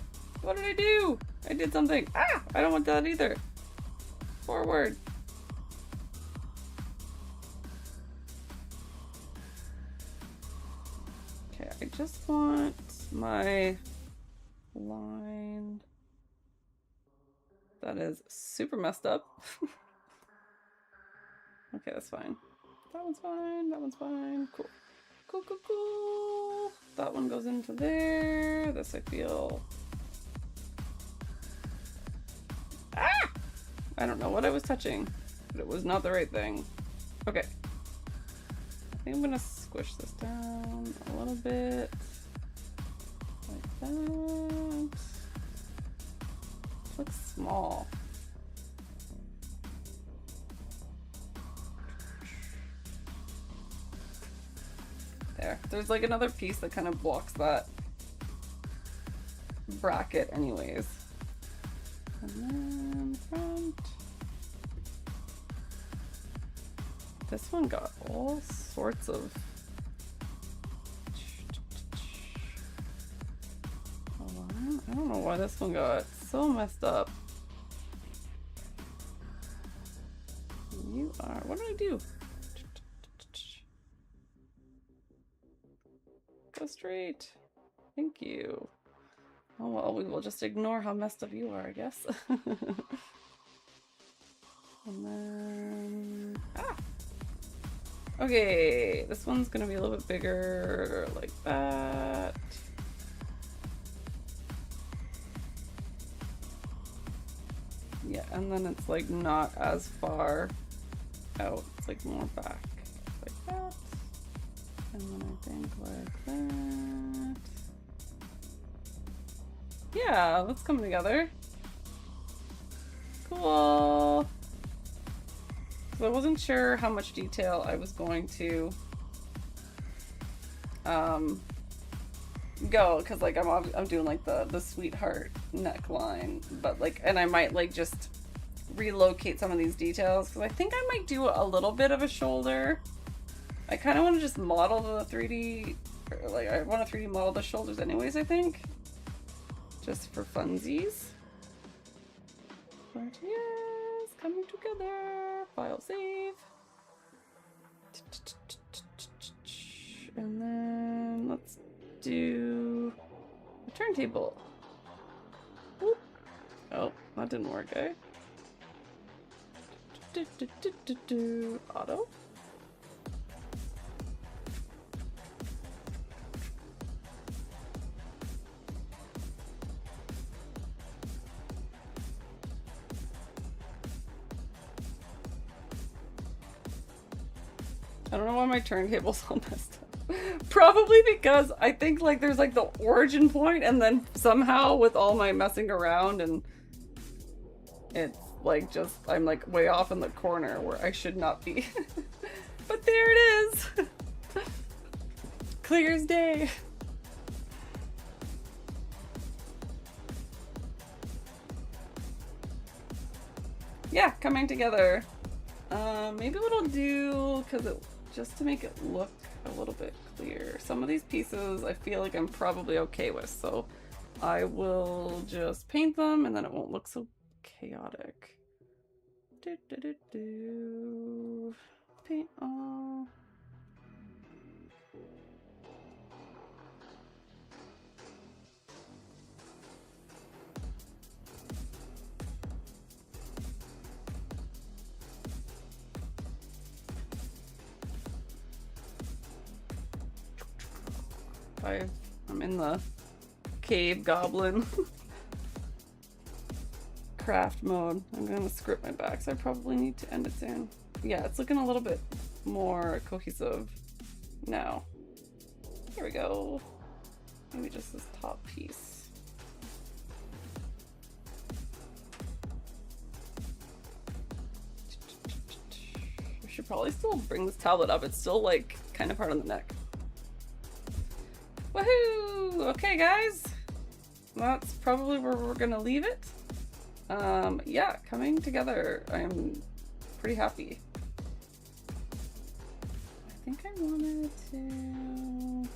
What did I do? I did something. Ah! I don't want that either. Forward. Okay, I just want my line that is super messed up. Okay, that's fine. That one's fine. That one's fine. Cool. Cool, cool, cool. That one goes into there. This I feel. Ah! I don't know what I was touching, but it was not the right thing. Okay. I think I'm gonna squish this down a little bit. Like that. It looks small. there's like another piece that kind of blocks that bracket anyways. And then front. This one got all sorts of... Hold on. I don't know why this one got so messed up. You are... What did I do? Go straight. Thank you. Oh well, we will just ignore how messed up you are, I guess. And then... Ah! Okay, this one's gonna be a little bit bigger, like that. Yeah, and then it's like not as far out, it's like more back, like that. And then I think like that. Yeah, let's come together. Cool. So I wasn't sure how much detail I was going to go, because like I'm doing like the sweetheart neckline, but like, and I might like just relocate some of these details because I think I might do a little bit of a shoulder. I kind of want to just model the 3D, or like I want to 3D model the shoulders anyways, I think, just for funsies. But yes, coming together. File save. And then let's do a turntable. Whoop. Oh, that didn't work, eh? Auto. I don't know why my turntable's all messed up. Probably because I think like there's like the origin point and then somehow with all my messing around and it's like just, I'm like way off in the corner where I should not be. But there it is. Clear as day. Yeah, coming together. Maybe what I'll do, because it, just to make it look a little bit clear, some of these pieces I feel like I'm probably okay with, so I will just paint them and then it won't look so chaotic. Paint all. I'm in the cave goblin craft mode. I'm gonna script my back, so I probably need to end it soon. Yeah, it's looking a little bit more cohesive now. Here we go. Maybe just this top piece. I should probably still bring this tablet up. It's still like kind of hard on the neck. Woohoo! Okay, guys, that's probably where we're gonna leave it. Yeah, coming together. I'm pretty happy. I think I wanted to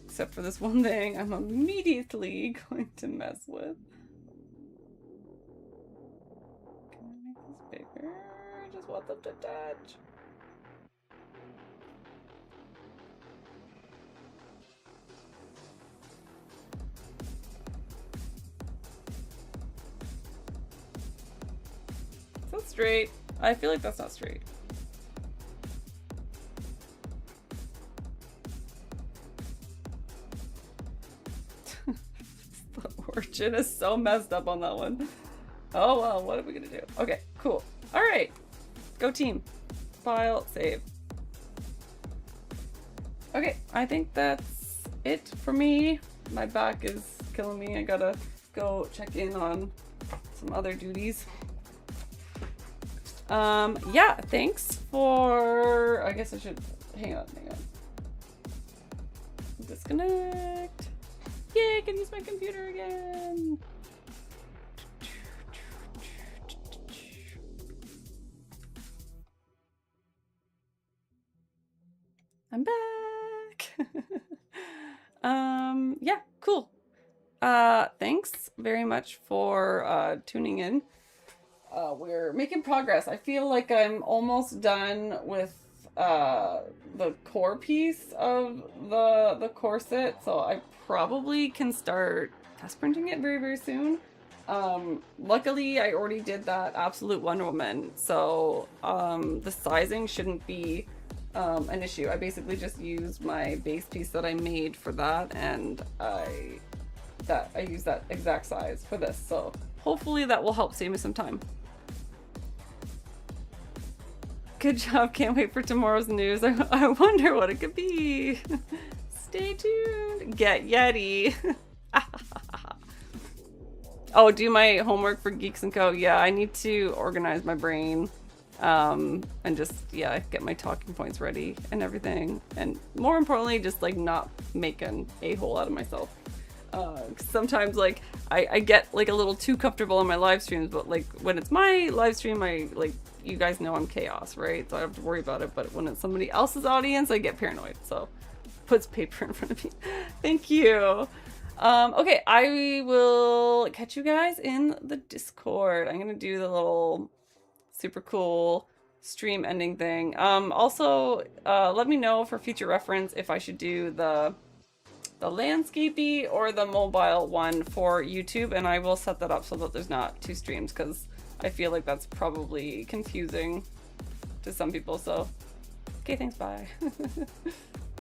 except for this one thing I'm immediately going to mess with. Can I make this bigger? I just want them to touch. That's straight. I feel like that's not straight. The origin is so messed up on that one. Oh well, what are we gonna do? Okay, cool. All right, go team. File, save. Okay, I think that's it for me. My back is killing me. I gotta go check in on some other duties. Yeah, thanks for, I guess I should hang on. Disconnect. Yay, I can use my computer again. I'm back. Yeah, cool. Thanks very much for tuning in. We're making progress. I feel like I'm almost done with the core piece of the corset, so I probably can start test printing it very, very soon. Luckily, I already did that Absolute Wonder Woman, so the sizing shouldn't be an issue. I basically just used my base piece that I made for that, and I use that exact size for this, so hopefully that will help save me some time. Good job, can't wait for tomorrow's news. I wonder what it could be. Stay tuned. Get Yeti. Oh, do my homework for Geeks & Co. Yeah, I need to organize my brain and just, yeah, get my talking points ready and everything. And more importantly, just like not make an a-hole out of myself. Sometimes like I get like a little too comfortable in my live streams, but like when it's my live stream, you guys know I'm chaos, right? So I don't have to worry about it. But when it's somebody else's audience, I get paranoid. So puts paper in front of me. Thank you. Okay, I will catch you guys in the Discord. I'm gonna do the little super cool stream ending thing. Also, let me know for future reference if I should do the landscapey or the mobile one for YouTube, and I will set that up so that there's not two streams, because I feel like that's probably confusing to some people. So, okay, thanks, bye.